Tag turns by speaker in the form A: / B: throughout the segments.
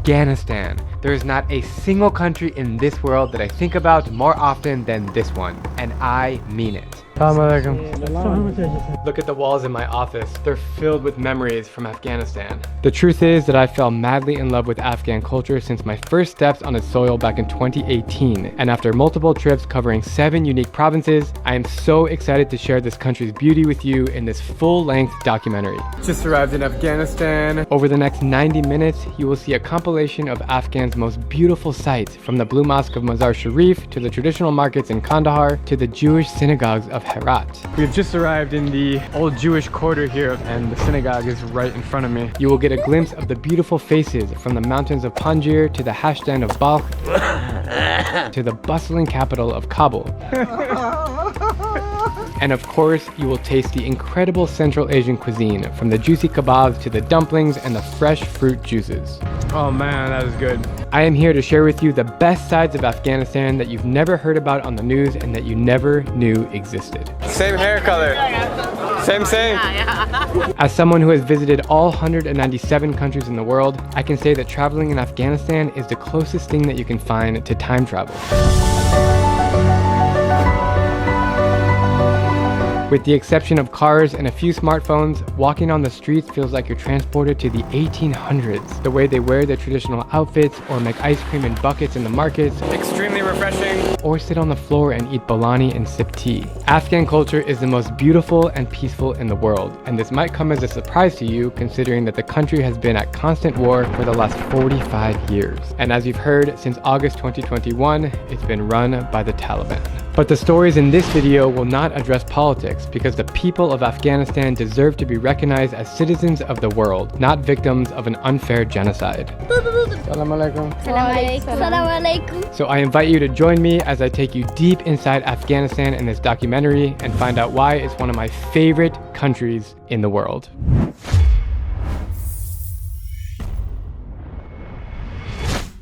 A: Afghanistan. There is not a single country in this world that I think about more often than this one, and I mean it. Look at the walls in my office. They're filled with memories from Afghanistan. The truth is that I fell madly in love with Afghan culture since my first steps on its soil back in 2018. And after multiple trips covering 7 unique provinces, I am so excited to share this country's beauty with you in this full-length documentary. Just arrived in Afghanistan. Over the next 90 minutes, you will see a compilation of Afghan's most beautiful sights, from the Blue Mosque of Mazar-i-Sharif to the traditional markets in Kandahar to the Jewish synagogues of Herat. We've just arrived in the old Jewish quarter here, and the synagogue is right in front of me. You will get a glimpse of the beautiful faces from the mountains of Panjir to the hashdan of Balkh to the bustling capital of Kabul. And of course, you will taste the incredible Central Asian cuisine, from the juicy kebabs to the dumplings and the fresh fruit juices. Oh man, that is good. I am here to share with you the best sides of Afghanistan that you've never heard about on the news and that you never knew existed. Same hair color. Same. As someone who has visited all 197 countries in the world, I can say that traveling in Afghanistan is the closest thing that you can find to time travel. With the exception of cars and a few smartphones, walking on the streets feels like you're transported to the 1800s. The way they wear their traditional outfits, or make ice cream in buckets in the markets, extremely refreshing, or sit on the floor and eat bolani and sip tea. Afghan culture is the most beautiful and peaceful in the world, and this might come as a surprise to you considering that the country has been at constant war for the last 45 years. And as you've heard, since August 2021, it's been run by the Taliban. But the stories in this video will not address politics, because the people of Afghanistan deserve to be recognized as citizens of the world, not victims of an unfair genocide. Assalamu alaikum. Assalamu alaikum. So I invite you to join me as I take you deep inside Afghanistan in this documentary and find out why it's one of my favorite countries in the world.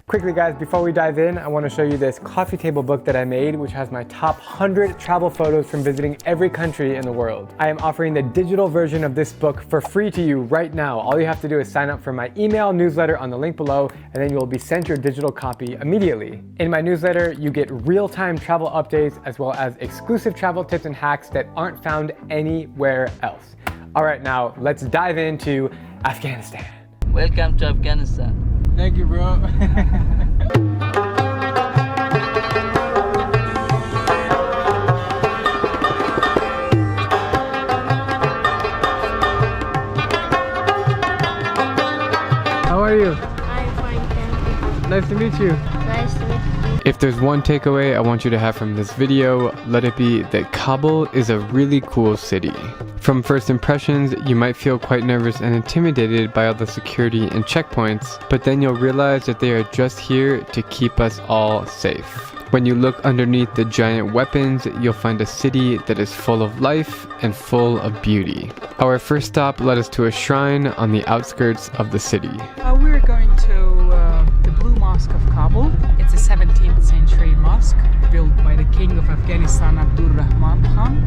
A: Quickly guys, before we dive in, I want to show you this coffee table book that I made, which has my top 100 travel photos from visiting every country in the world. I am offering the digital version of this book for free to you right now. All you have to do is sign up for my email newsletter on the link below, and then you will be sent your digital copy immediately. In my newsletter, you get real-time travel updates as well as exclusive travel tips and hacks that aren't found anywhere else. All right, now let's dive into Afghanistan.
B: Welcome to Afghanistan.
A: Thank you, bro. How are you?
C: I'm fine, thank you.
A: Nice to meet you.
C: Nice to meet you.
A: If there's one takeaway I want you to have from this video, let it be that Kabul is a really cool city. From first impressions, you might feel quite nervous and intimidated by all the security and checkpoints, but then you'll realize that they are just here to keep us all safe. When you look underneath the giant weapons, you'll find a city that is full of life and full of beauty. Our first stop led us to a shrine on the outskirts of the city.
D: We're going to the Blue Mosque of Kabul. It's a 17th century mosque built by the King of Afghanistan, Abdul Rahman Khan.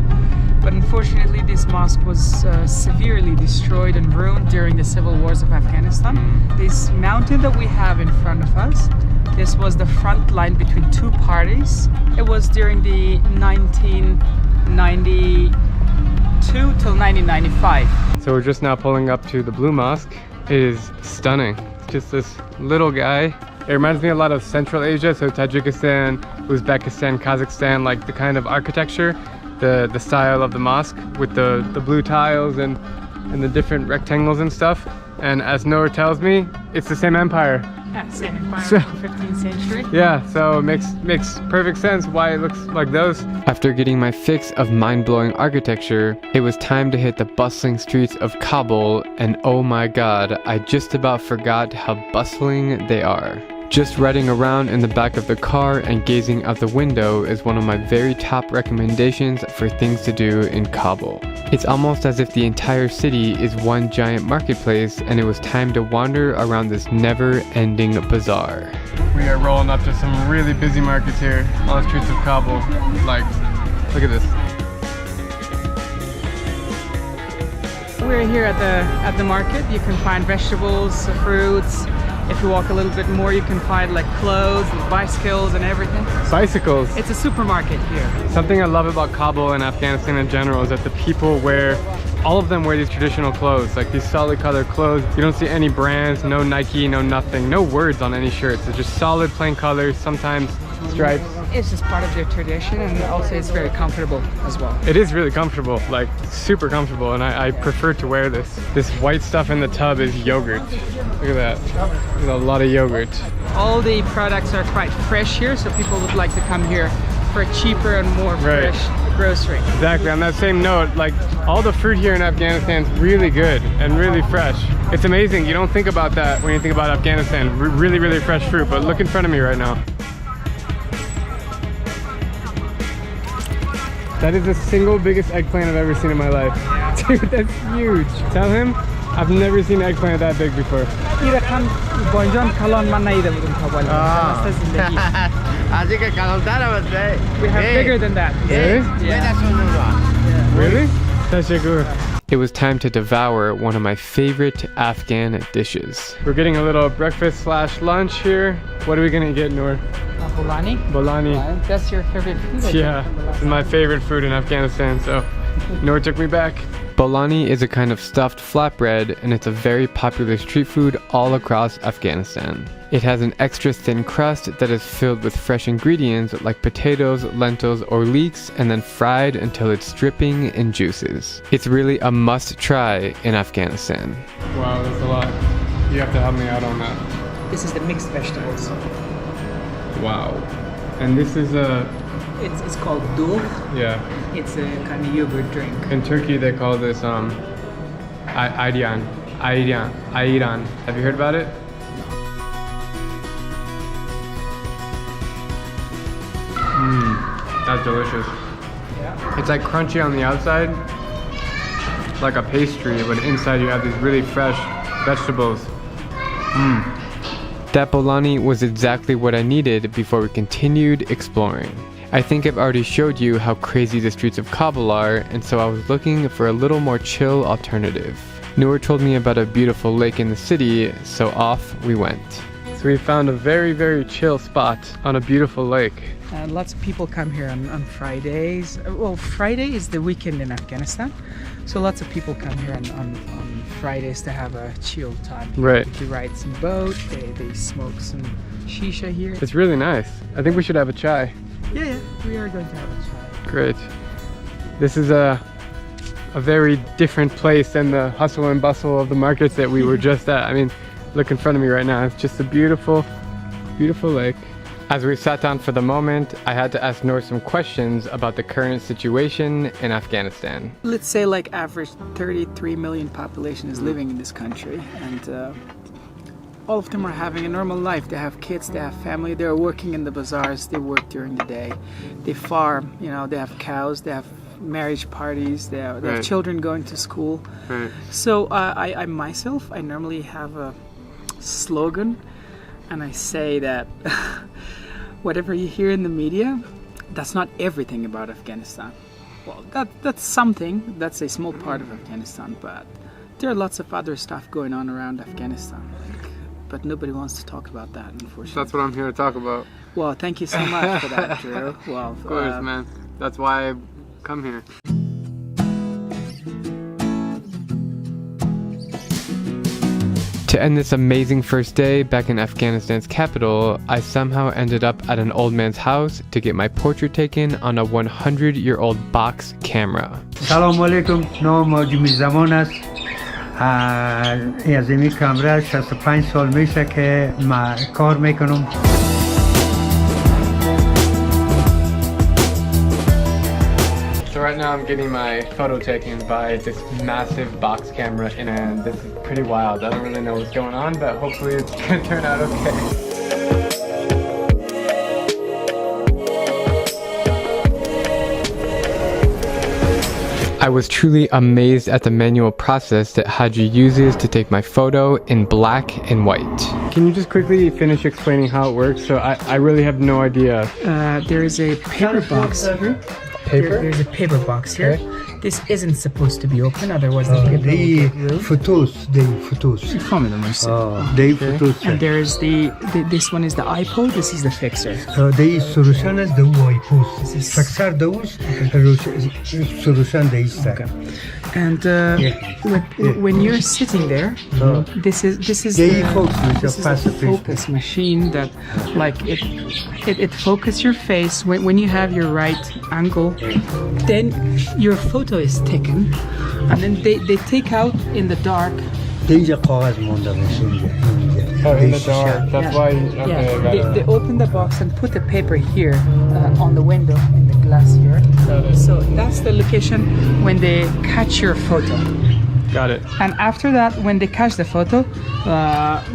D: But unfortunately, this mosque was severely destroyed and ruined during the civil wars of Afghanistan. This mountain that we have in front of us, this was the front line between two parties. It was during the 1992 till 1995.
A: So we're just now pulling up to the Blue Mosque. It is stunning. It's just this little guy. It reminds me a lot of Central Asia, so Tajikistan, Uzbekistan, Kazakhstan, like the kind of architecture, the style of the mosque with the blue tiles and the different rectangles and stuff. And as Noor tells me, it's the same empire.
D: Yeah, same empire in the 15th century.
A: Yeah, so it makes perfect sense why it looks like those. After getting my fix of mind-blowing architecture, it was time to hit the bustling streets of Kabul, and oh my god, I just about forgot how bustling they are. Just riding around in the back of the car and gazing out the window is one of my very top recommendations for things to do in Kabul. It's almost as if the entire city is one giant marketplace, and it was time to wander around this never-ending bazaar. We are rolling up to some really busy markets here on the streets of Kabul. Like, look at this.
D: We're here at the market. You can find vegetables, fruits, If you walk a little bit more, you can find like clothes and bicycles and everything.
A: Bicycles.
D: It's a supermarket here.
A: Something I love about Kabul and Afghanistan in general is that the people wear, all of them wear these traditional clothes, like these solid colored clothes. You don't see any brands, no Nike, no nothing, no words on any shirts. They're just solid plain colors, sometimes stripes.
D: It's just part of their tradition, and also it's very comfortable as well.
A: It is really comfortable, like super comfortable, and I prefer to wear this. This white stuff in the tub is yogurt. Look at that. There's a lot of yogurt.
D: All the products are quite fresh here, so people would like to come here for a cheaper and more fresh grocery.
A: Exactly. On that same note, like all the fruit here in Afghanistan is really good and really fresh. It's amazing. You don't think about that when you think about Afghanistan. Really, really fresh fruit, but look in front of me right now. That is the single biggest eggplant I've ever seen in my life. Dude, that's huge. Tell him I've never seen an eggplant that big before.
D: We have bigger than that.
A: Really? Tashakur. It was time to devour one of my favorite Afghan dishes. We're getting a little breakfast slash lunch here. What are we gonna get, Noor?
D: Bolani?
A: Bolani.
D: That's your favorite food?
A: Yeah, it's my favorite food in Afghanistan, so Noor took me back. Bolani is a kind of stuffed flatbread, and it's a very popular street food all across Afghanistan. It has an extra thin crust that is filled with fresh ingredients like potatoes, lentils, or leeks, and then fried until it's dripping in juices. It's really a must try in Afghanistan. Wow, that's a lot. You have to help me out on that.
D: This is the mixed vegetables.
A: Wow. And this is a...
D: It's called dul.
A: Yeah.
D: It's a kind of yogurt drink.
A: In Turkey they call this ayran. Have you heard about it? That's delicious. Yeah. It's like crunchy on the outside, like a pastry, but inside you have these really fresh vegetables. That bolani was exactly what I needed before we continued exploring. I think I've already showed you how crazy the streets of Kabul are, and so I was looking for a little more chill alternative. Noor told me about a beautiful lake in the city, so off we went. So we found a very, very chill spot on a beautiful lake.
D: And lots of people come here on Fridays. Well, Friday is the weekend in Afghanistan, so lots of people come here on Fridays to have a chill time.
A: Right.
D: They ride some boat, they smoke some shisha here.
A: It's really nice. I think we should have a chai.
D: Yeah, we are going to have a chai.
A: Great. This is a very different place than the hustle and bustle of the markets that we were just at. I mean, look in front of me right now. It's just a beautiful, beautiful lake. As we sat down for the moment, I had to ask Noor some questions about the current situation in Afghanistan.
D: Let's say like average 33 million population is living in this country, and all of them are having a normal life. They have kids, they have family, they're working in the bazaars, they work during the day, they farm, you know, they have cows, they have marriage parties, they have children going to school.
A: Right.
D: So I myself, I normally have a slogan, and I say that whatever you hear in the media, that's not everything about Afghanistan. Well, that's something, that's a small part of Afghanistan, but there are lots of other stuff going on around Afghanistan. But nobody wants to talk about that, unfortunately.
A: That's what I'm here to talk about.
D: Well, thank you so much for that, Drew. Well,
A: of course, man. That's why I come here. To end this amazing first day back in Afghanistan's capital, I somehow ended up at an old man's house to get my portrait taken on a 100-year-old box camera.
E: Salam alaikum. No موجود زمان است. از این کامرا 65 سال میشه که ما کار میکنم.
A: So right now I'm getting my photo taken by this massive box camera, and this is pretty wild. I don't really know what's going on, but hopefully it's gonna turn out okay. I was truly amazed at the manual process that Haji uses to take my photo in black and white. Can you just quickly finish explaining how it works? So I really have no idea.
D: There is a paper box here,
A: Paper?
D: There's a paper box here. This isn't supposed to be open, otherwise the paper will
E: They
D: get ruined.
E: photos, they photos. They photos.
D: And there's this one is the iPod, this is the fixer.
E: They solution is the iPod. Fixer those solution they say.
D: And when you're sitting there, this is
E: They
D: the,
E: focus,
D: this is
E: fast
D: the
E: paced.
D: focus machine that like it focuses your face when you have your right angle, then your photo is taken, and then they take out in the dark.
E: اینجا کاغذ مونده باشه اینجا.
A: Oh, in the dark. That's why. Okay, got it.
D: They open the box and put the paper here on the window in the glass here. So that's the location when they catch your photo.
A: Got it.
D: And after that, when they catch the photo,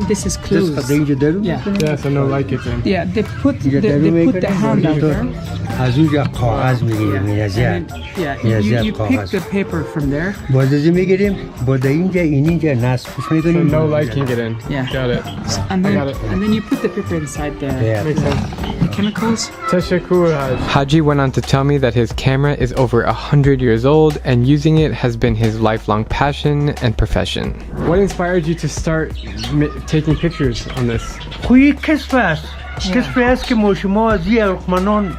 D: this is closed.
E: دست اینجا درو
D: Yeah.
A: Yeah, so no light gets in.
D: Yeah, they put the hand out there.
E: از اونجا کاغذ میگیریم
D: And you pick the paper from there.
E: بازدازی میگیریم بعد اینجا اینجا نصبش
A: So
E: میکنیم
A: no light can get in.
D: Yeah.
A: Got it.
D: And
A: I
D: then,
A: got it.
D: and then you put the paper inside the
A: Makes sense.
D: chemicals.
A: Tashakur Haj. Haji went on to tell me that his camera is over 100 years old and using it has been his lifelong passion and profession. What inspired you to start taking pictures on this?
E: خوی کسب است کسب است که ما شما از این رقمنان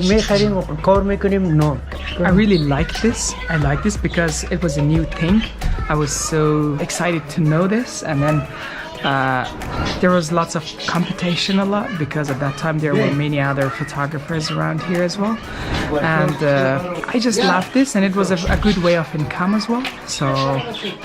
E: میخریم و کار میکنیم نه
D: I really like this. I like this because it was a new thing. I was so excited to know this, and then there was lots of competition a lot because at that time there were many other photographers around here as well, and I just loved this, and it was a good way of income as well. So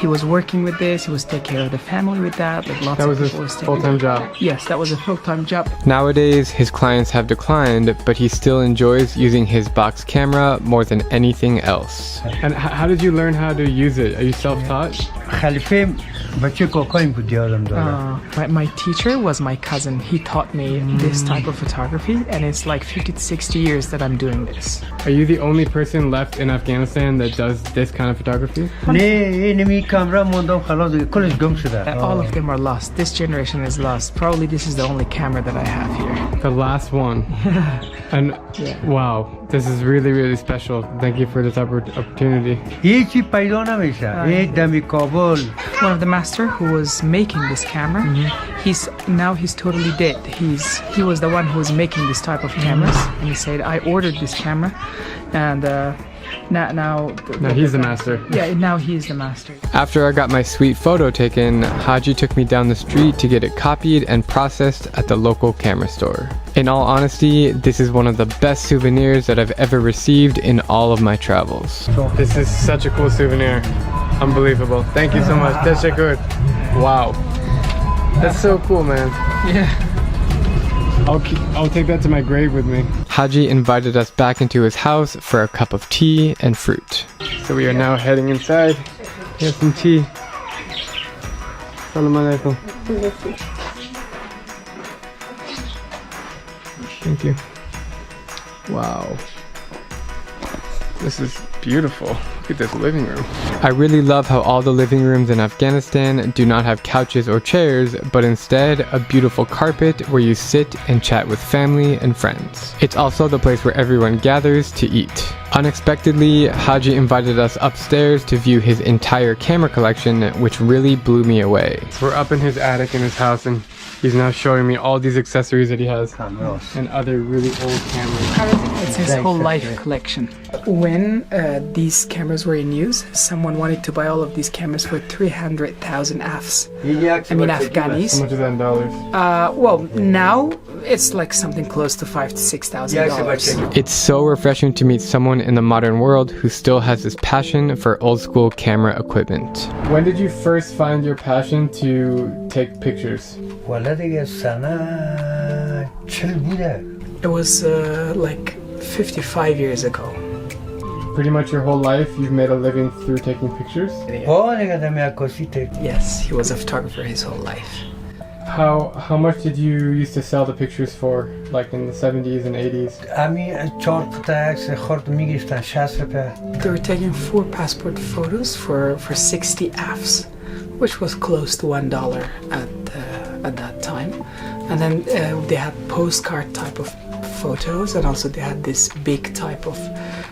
D: he was working with this. He was taking care of the family with that. Like lots
A: That
D: of
A: was his
D: people was taking
A: full-time job.
D: Yes, that was a full-time job.
A: Nowadays, his clients have declined, but he still enjoys using his box camera more than anything else. And how did you learn how to use it? Are you self-taught?
E: خلیفه بچه کاکایم بود یادم دارم
D: My teacher was my cousin. He taught me this type of photography, and it's like 50 to 60 years that I'm doing this.
A: Are you the only person left in Afghanistan that does this kind of photography?
E: نه اینمی کامرا موندم خلاص کلش گم شده
D: All of them are lost. This generation is lost. Probably this is the only camera that I have here.
A: The last one. And wow, this is really, really special. Thank you for this opportunity.
E: هیچی پیدا نمیشه یک دمی کابل
D: One of the master who was making this camera, he's totally dead. He was the one who was making this type of cameras, and he said I ordered this camera, and now
A: he's the master.
D: Yeah, now he is the master.
A: After I got my sweet photo taken, Haji took me down the street to get it copied and processed at the local camera store. In all honesty, this is one of the best souvenirs that I've ever received in all of my travels. This is such a cool souvenir. Unbelievable. Thank you so much. Tashakur. Wow. That's so cool, man.
D: Yeah.
A: I'll take that to my grave with me. Haji invited us back into his house for a cup of tea and fruit. So we are now heading inside. Here's some tea. Assalamu alaikum. Thank you. Wow. This is beautiful. Look at this living room. I really love how all the living rooms in Afghanistan do not have couches or chairs, but instead a beautiful carpet where you sit and chat with family and friends. It's also the place where everyone gathers to eat. Unexpectedly, Haji invited us upstairs to view his entire camera collection, which really blew me away. We're up in his attic in his house, and he's now showing me all these accessories that he has and other really old cameras.
D: It's his whole life collection. When these cameras were in use, someone wanted to buy all of these cameras for 300,000 Afs. I mean Afghanis.
A: How much is that in dollars?
D: Well, now it's like something close to $5,000 to $6,000.
A: It's so refreshing to meet someone in the modern world who still has this passion for old school camera equipment. When did you first find your passion to take pictures?
E: والا دیگه سنه 40 بوده
D: It was like 55 years ago.
A: Pretty much your whole life you've made a living through taking pictures?
E: دیگه دمی عکاسی تک
D: Yes, he was a photographer his whole life.
A: How much did you used to sell the pictures for, like in the 70s and 80s?
E: امی 4 تا عکس خورد میگیفتن 60 روپیه
D: They were taking 4 passport photos for 60 Afs, which was close to $1 at that time. And then they had postcard type of photos, and also they had this big type of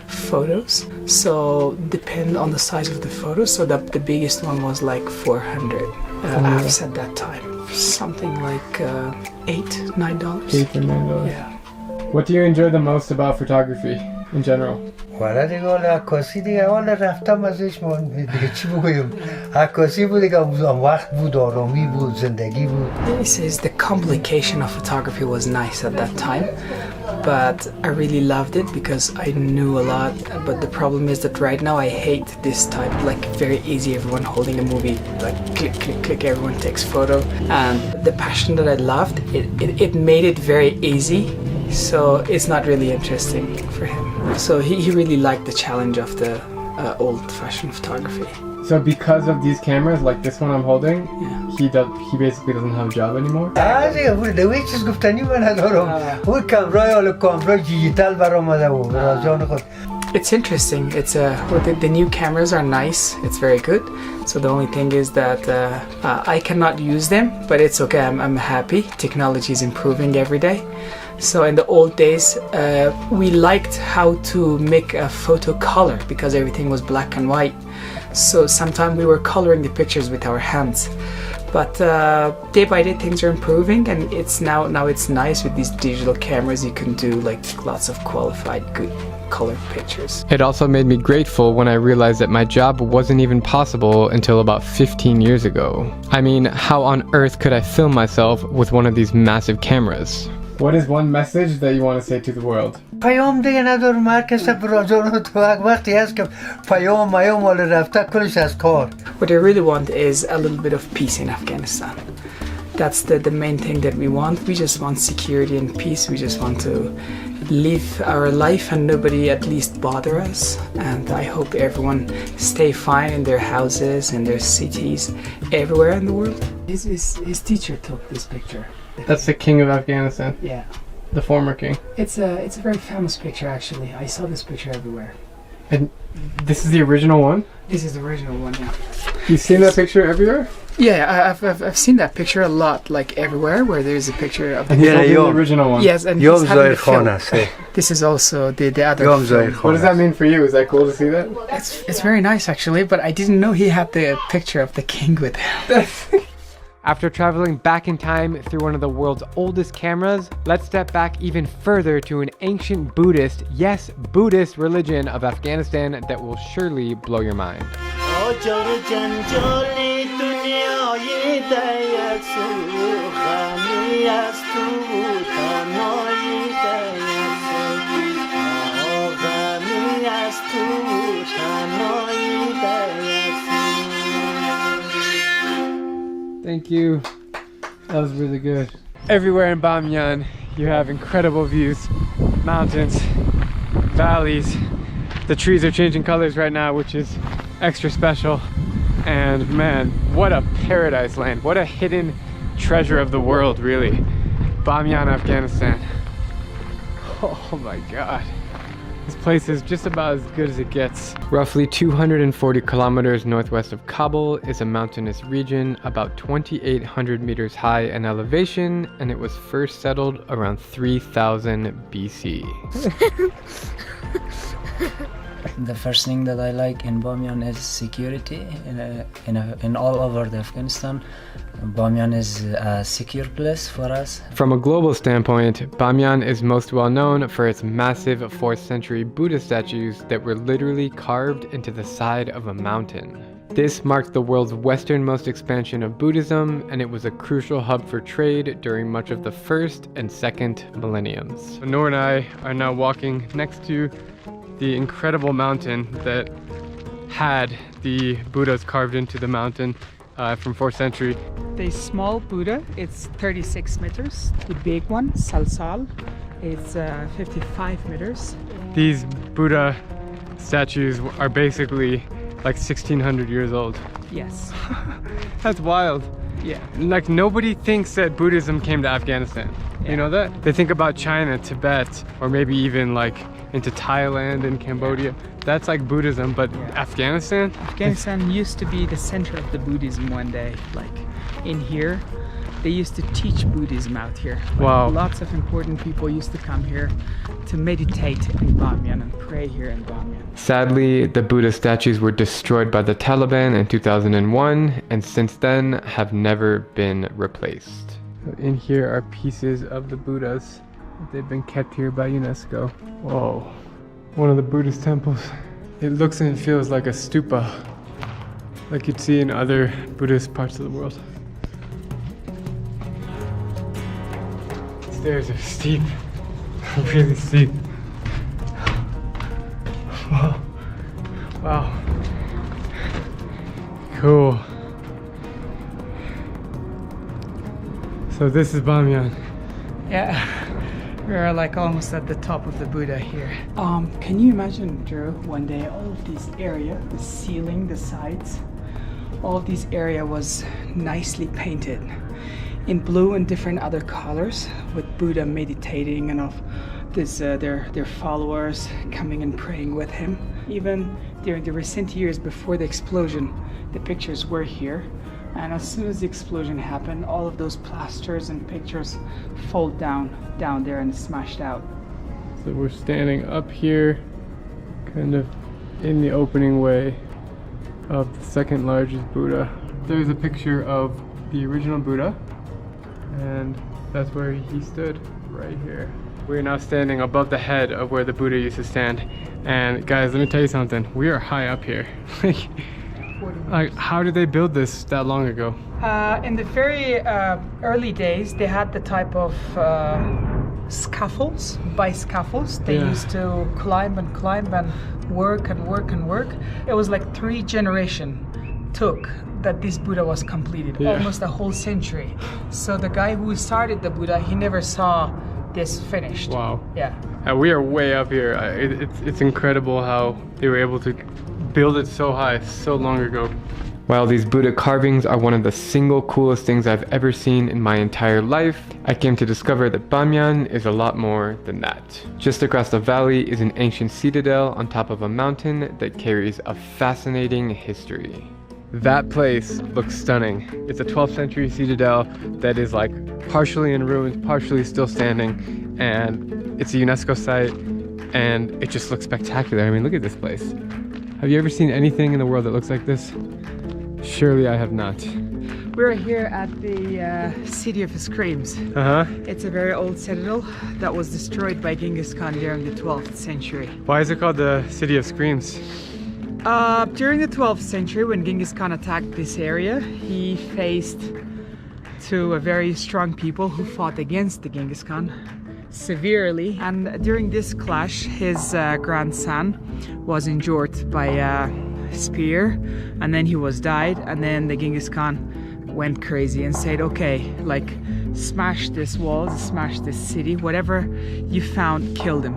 D: photos. So depend on the size of the photo. So the biggest one was like 400 apps at that time. Something like $8-9.
A: $8 or $9.
D: Yeah.
A: What do you enjoy the most about photography in general?
E: والا دیگه حالا عکاسی دیگه حالا رفتم ازش من دیگه چی بگویم عکاسی بود دیگه وقت بود آرامی بود زندگی بود.
D: This is the complication of photography was nice at that time, but I really loved it because I knew a lot. But the problem is that right now I hate this type, like very easy, everyone holding a movie, like click, click, click, everyone takes photo. And the passion that I loved, it made it very easy, so it's not really interesting for him. So he really liked the challenge of the old-fashioned photography.
A: So because of these cameras, like this one I'm holding,
D: Yeah.
A: he basically doesn't have a job anymore.
E: دیگه بود دوی چیز گفتنی من ندارم اون کامرای حالا کامرای دیجیتال برآمده و جان خود.
D: It's interesting. It's the new cameras are nice. It's very good. So the only thing is that I cannot use them, but it's okay. I'm happy. Technology is improving every day. So in the old days, we liked how to make a photo color because everything was black and white. So sometimes we were coloring the pictures with our hands. But day by day things are improving, and it's now it's nice with these digital cameras. You can do like lots of qualified, good colored pictures.
A: It also made me grateful when I realized that my job wasn't even possible until about 15 years ago. I mean, how on earth could I film myself with one of these massive cameras? What is one message that you want to say to the world?
E: پیام دیگه ندارم هر کس برازان تو وقتی هست که پیام حال رفته کلش از کار.
D: What I really want is a little bit of peace in Afghanistan. That's the main thing that we want. We just want security and peace. We just want to live our life and nobody at least bother us. And I hope everyone stay fine in their houses, in their cities, everywhere in the world. His teacher took this picture.
A: That's the king of Afghanistan,
D: Yeah.
A: the former king.
D: It's a very famous picture actually. I saw this picture everywhere.
A: And this is the original one?
D: This is the original one, yeah.
A: You've seen that picture everywhere?
D: Yeah, I've seen that picture a lot, like everywhere where there's a picture of the
A: This is the original one.
D: Yes, and
E: Yom
D: he's having
E: Zohar
D: the film.
E: Khan است.
D: This is also the other
E: Yom Zohar
D: film.
E: Khan.
A: What does that mean for you? Is that cool to see that?
D: It's very nice actually, but I didn't know he had the picture of the king with him.
A: After traveling back in time through one of the world's oldest cameras, let's step back even further to an ancient Buddhist, yes, Buddhist religion of Afghanistan that will surely blow your mind. Thank you. That was really good. Everywhere in Bamiyan, you have incredible views. Mountains, valleys. The trees are changing colors right now, which is extra special. And man, what a paradise land. What a hidden treasure of the world, really. Bamiyan, Afghanistan. Oh my God. This place is just about as good as it gets. Roughly 240 kilometers northwest of Kabul is a mountainous region about 2,800 meters high in elevation, and it was first settled around 3000 BC.
B: The first thing that I like in Bamiyan is security. In all over the Afghanistan, Bamiyan is a secure place for us.
A: From a global standpoint, Bamiyan is most well known for its massive 4th century Buddha statues that were literally carved into the side of a mountain. This marked the world's westernmost expansion of Buddhism, and it was a crucial hub for trade during much of the 1st and 2nd millenniums. Noor and I are now walking next to the incredible mountain that had the Buddhas carved into the mountain from 4th century.
D: The small Buddha, it's 36 meters. The big one, Salsal, it's 55 meters.
A: These Buddha statues are basically like 1600 years old.
D: Yes.
A: That's wild.
D: Yeah.
A: Like nobody thinks that Buddhism came to Afghanistan. You know that? They think about China, Tibet, or maybe even like into Thailand and Cambodia. That's like Buddhism, but Afghanistan?
D: Afghanistan used to be the center of the Buddhism one day, like in here. They used to teach Buddhism out here.
A: Wow.
D: Lots of important people used to come here to meditate in Bamiyan and pray here in Bamiyan.
A: Sadly, the Buddha statues were destroyed by the Taliban in 2001 and since then have never been replaced. In here are pieces of the Buddhas. They've been kept here by UNESCO. Whoa. One of the Buddhist temples. It looks and feels like a stupa, like you'd see in other Buddhist parts of the world. Stairs are steep, really steep. Wow. Wow. Cool. So this is Bamiyan.
D: Yeah, we're like almost at the top of the Buddha here. Can you imagine, Drew, one day all of this area, the ceiling, the sides, all of this area was nicely painted in blue and different other colors, with Buddha meditating and of this their followers coming and praying with him. Even during the recent years before the explosion, the pictures were here, and as soon as the explosion happened, all of those plasters and pictures fall down there and smashed out.
A: So we're standing up here, kind of in the opening way of the second largest Buddha. There's a picture of the original Buddha, and that's where he stood, right here. We're now standing above the head of where the Buddha used to stand. And guys, let me tell you something. We are high up here. Like, how did they build this that long ago?
D: In the very early days, they had the type of scaffolds, by scaffolds. They used to climb and work and work and work. It was like 3 generations took that this Buddha was completed, almost a whole century. So the guy who started the Buddha, he never saw this finished.
A: Wow.
D: Yeah.
A: We are way up here. It's incredible how they were able to build it so high so long ago. While these Buddha carvings are one of the single coolest things I've ever seen in my entire life, I came to discover that Bamiyan is a lot more than that. Just across the valley is an ancient citadel on top of a mountain that carries a fascinating history. That place looks stunning. It's a 12th century citadel that is like partially in ruins, partially still standing, and it's a UNESCO site, and it just looks spectacular. I mean, look at this place. Have you ever seen anything in the world that looks like this? Surely I have not.
D: We're here at the City of Screams. It's a very old citadel that was destroyed by Genghis Khan during the 12th century.
A: Why is it called the City of Screams?
D: During the 12th century, when Genghis Khan attacked this area, he faced to a very strong people who fought against the Genghis Khan severely. And during this clash, his grandson was injured by a spear, and then he was died. And then the Genghis Khan went crazy and said, okay, like, smash this walls, smash this city, whatever you found, kill them.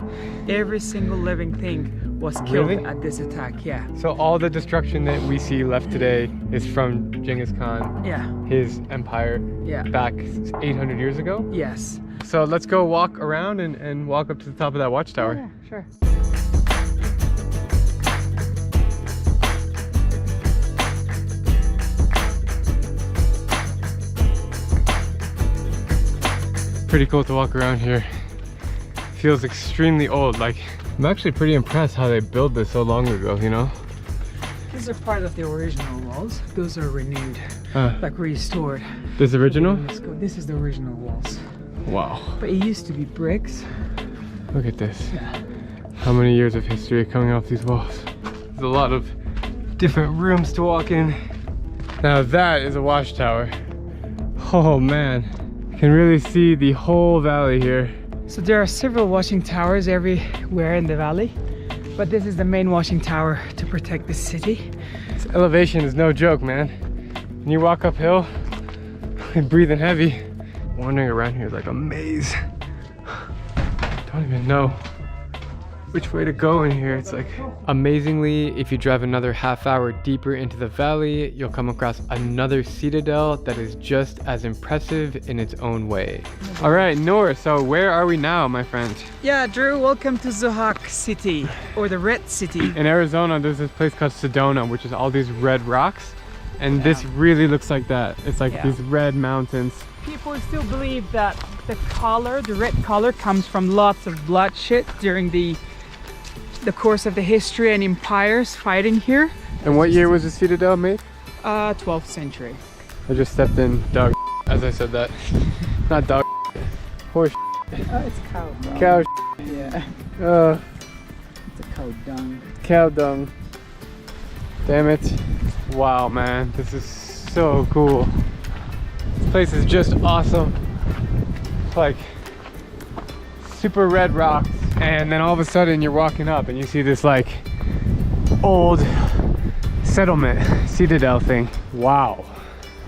D: Every single living thing was killed at this attack. Yeah.
A: So all the destruction that we see left today is from Genghis Khan, his empire, back 800 years ago?
D: Yes.
A: So let's go walk around and walk up to the top of that watchtower.
D: Yeah, sure.
A: Pretty cool to walk around here. Feels extremely old. Like, I'm actually pretty impressed how they built this so long ago, you know?
D: These are part of the original walls. Those are renewed, like restored.
A: This original?
D: This is the original walls.
A: Wow.
D: But it used to be bricks.
A: Look at this.
D: Yeah.
A: How many years of history coming off these walls. There's a lot of different rooms to walk in. Now that is a watchtower. Oh man. You can really see the whole valley here.
D: So there are several watching towers everywhere in the valley, but this is the main watching tower to protect the city.
A: This elevation is no joke, man. When you walk uphill, you're breathing heavy. Wandering around here is like a maze. Don't even know which way to go in here. It's like, amazingly, if you drive another half hour deeper into the valley, you'll come across another citadel that is just as impressive in its own way. All right, Noor, so where are we now, my friend?
D: Yeah, Drew, welcome to Zohak City, or the Red City.
A: In Arizona, there's this place called Sedona, which is all these red rocks. And this really looks like that. It's like these red mountains.
D: People still believe that the color, the red color, comes from lots of bloodshed during the course of the history and empires fighting here.
A: And what year was the citadel made?
D: 12th century.
A: I just stepped in dog as I said that. Not dog horse
D: It's cow. Bro.
A: cow
D: Yeah. It's a cow dung.
A: cow dung. Damn it. Wow, man, this is so cool. This place is just awesome. It's like super red rocks, and then all of a sudden you're walking up and you see this like old settlement citadel thing. Wow.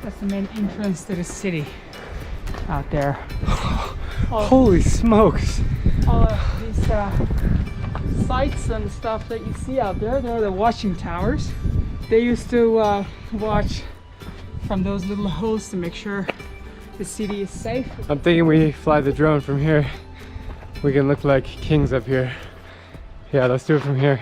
D: That's the main entrance to the city out there.
A: Holy smokes.
D: All of these sites and stuff that you see out there, they're the watching towers. They used to watch from those little holes to make sure the city is safe.
A: I'm thinking we fly the drone from here. We can look like kings up here. Yeah, let's do it from here.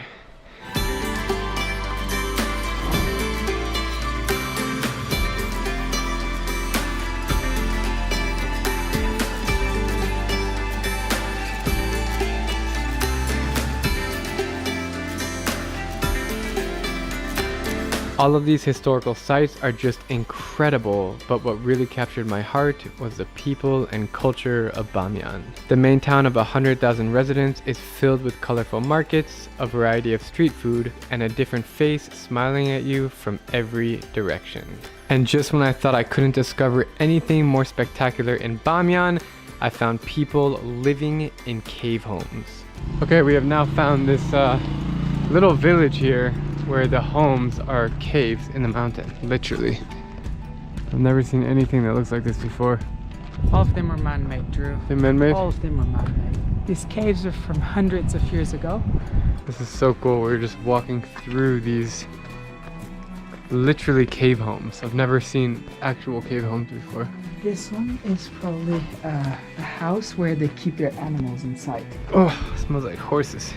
A: All of these historical sites are just incredible, but what really captured my heart was the people and culture of Bamiyan. The main town of 100,000 residents is filled with colorful markets, a variety of street food, and a different face smiling at you from every direction. And just when I thought I couldn't discover anything more spectacular in Bamiyan, I found people living in cave homes. Okay, we have now found this little village here where the homes are caves in the mountain, literally. I've never seen anything that looks like this before.
D: All of them are man-made, Drew.
A: They're man-made?
D: All of them are man-made. These caves are from hundreds of years ago.
A: This is so cool. We're just walking through these literally cave homes. I've never seen actual cave homes before.
D: This one is probably a house where they keep their animals inside.
A: Oh, it smells like horses.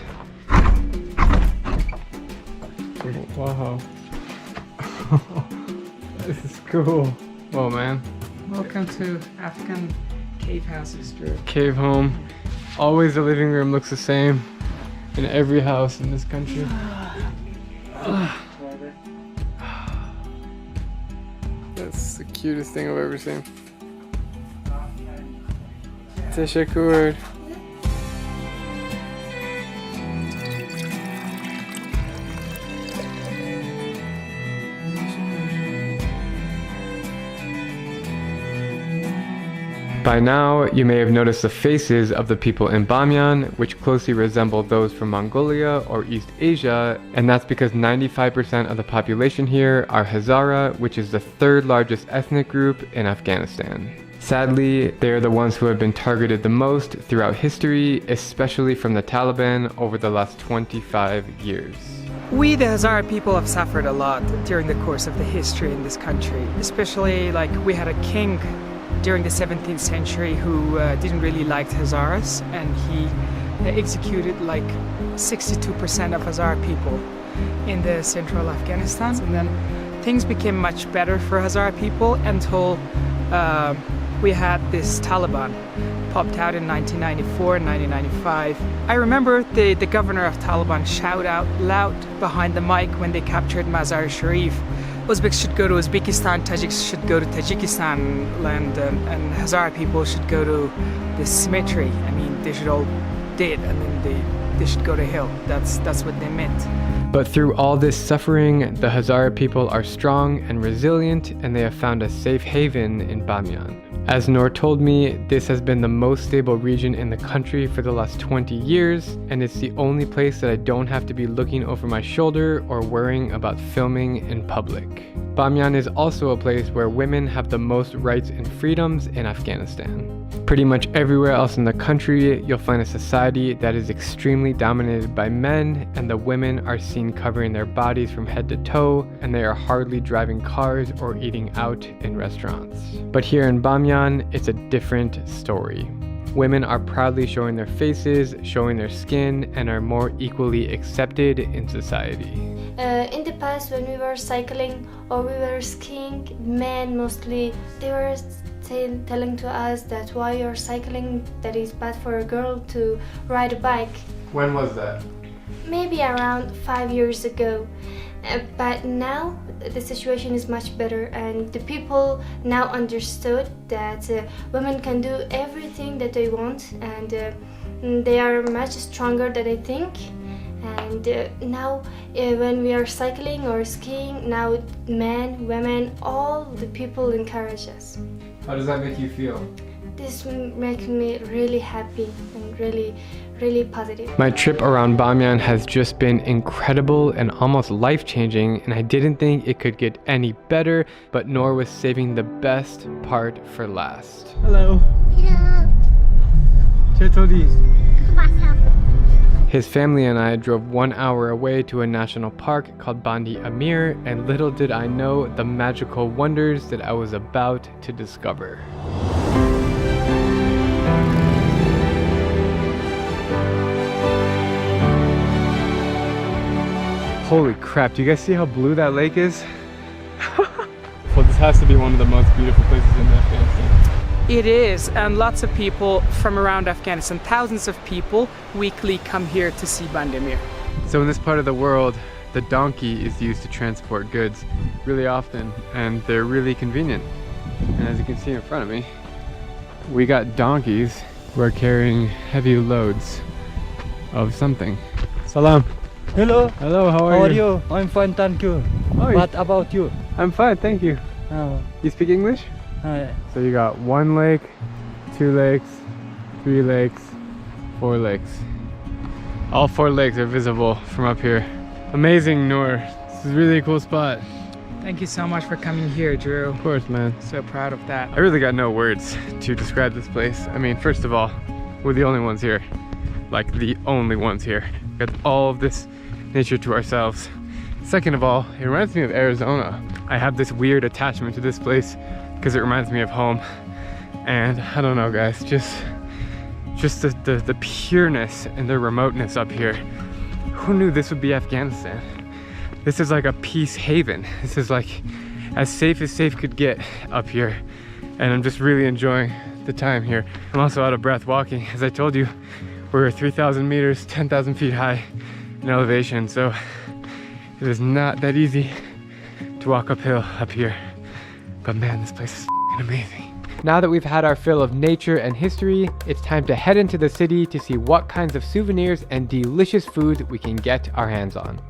A: Wow. This is cool. Whoa, man.
D: Welcome to Afghan cave houses, Drew.
A: Cave home. Always the living room looks the same in every house in this country. That's the cutest thing I've ever seen. Tashakkur. By now, you may have noticed the faces of the people in Bamiyan, which closely resemble those from Mongolia or East Asia, and that's because 95% of the population here are Hazara, which is the third largest ethnic group in Afghanistan. Sadly, they are the ones who have been targeted the most throughout history, especially from the Taliban over the last 25 years.
D: We, the Hazara people, have suffered a lot during the course of the history in this country. Especially, like, we had a king during the 17th century who didn't really like Hazaras, and he executed like 62% of Hazara people in the central Afghanistan. And then things became much better for Hazara people until we had this Taliban popped out in 1994 and 1995. I remember the governor of Taliban shout out loud behind the mic when they captured Mazar-i-Sharif. Uzbeks should go to Uzbekistan, Tajiks should go to Tajikistan land, and Hazara people should go to the cemetery. I mean, they should all dead, and then they should go to hell. That's what they meant.
A: But through all this suffering, the Hazara people are strong and resilient, and they have found a safe haven in Bamiyan. As Noor told me, this has been the most stable region in the country for the last 20 years, and it's the only place that I don't have to be looking over my shoulder or worrying about filming in public. Bamiyan is also a place where women have the most rights and freedoms in Afghanistan. Pretty much everywhere else in the country, you'll find a society that is extremely dominated by men, and the women are seen covering their bodies from head to toe, and they are hardly driving cars or eating out in restaurants. But here in Bamiyan, it's a different story. Women are proudly showing their faces, showing their skin, and are more equally accepted in society.
C: In the past, when we were cycling or we were skiing, men mostly, they were telling to us that why you're cycling, that is bad for a girl to ride a bike.
A: When was that?
C: Maybe around 5 years ago. But now the situation is much better, and the people now understood that women can do everything that they want, and they are much stronger than I think. And now when we are cycling or skiing, now men, women, all the people encourage us.
A: How does that make you feel?
C: This makes me really happy and really positive.
A: My trip around Bamiyan has just been incredible and almost life-changing, and I didn't think it could get any better, but nor was saving the best part for last.
F: Hello.
A: His family and I drove 1 hour away to a national park called Bandi Amir, and little did I know the magical wonders that I was about to discover. Holy crap, do you guys see how blue that lake is? Well, this has to be one of the most beautiful places in Afghanistan.
D: It is, and lots of people from around Afghanistan, thousands of people weekly come here to see Bandi Amir.
A: So in this part of the world, the donkey is used to transport goods really often, and they're really convenient. And as you can see in front of me, we got donkeys who are carrying heavy loads of something. Salam.
F: Hello.
A: Hello, how
F: How
A: are
F: are
A: you?
F: you? I'm fine, thank you.
A: Oh,
F: What about you?
A: I'm fine, thank you.
F: Oh,
A: You speak English? So you got 1 lake, 2 lakes, 3 lakes, 4 lakes. All 4 lakes are visible from up here. Amazing, Noor. This is really a cool spot.
D: Thank you so much for coming here, Drew.
A: Of course, man.
D: So proud of that.
A: I really got no words to describe this place. I mean, first of all, we're the only ones here. Like, the only ones here. We got all of this nature to ourselves. Second of all, it reminds me of Arizona. I have this weird attachment to this place because it reminds me of home. And I don't know, guys, just the pureness and the remoteness up here. Who knew this would be Afghanistan? This is like a peace haven. This is like as safe could get up here. And I'm just really enjoying the time here. I'm also out of breath walking. As I told you, we're 3,000 meters, 10,000 feet high in elevation. So it is not that easy to walk uphill up here. But man, this place is amazing. Now that we've had our fill of nature and history, it's time to head into the city to see what kinds of souvenirs and delicious food we can get our hands on.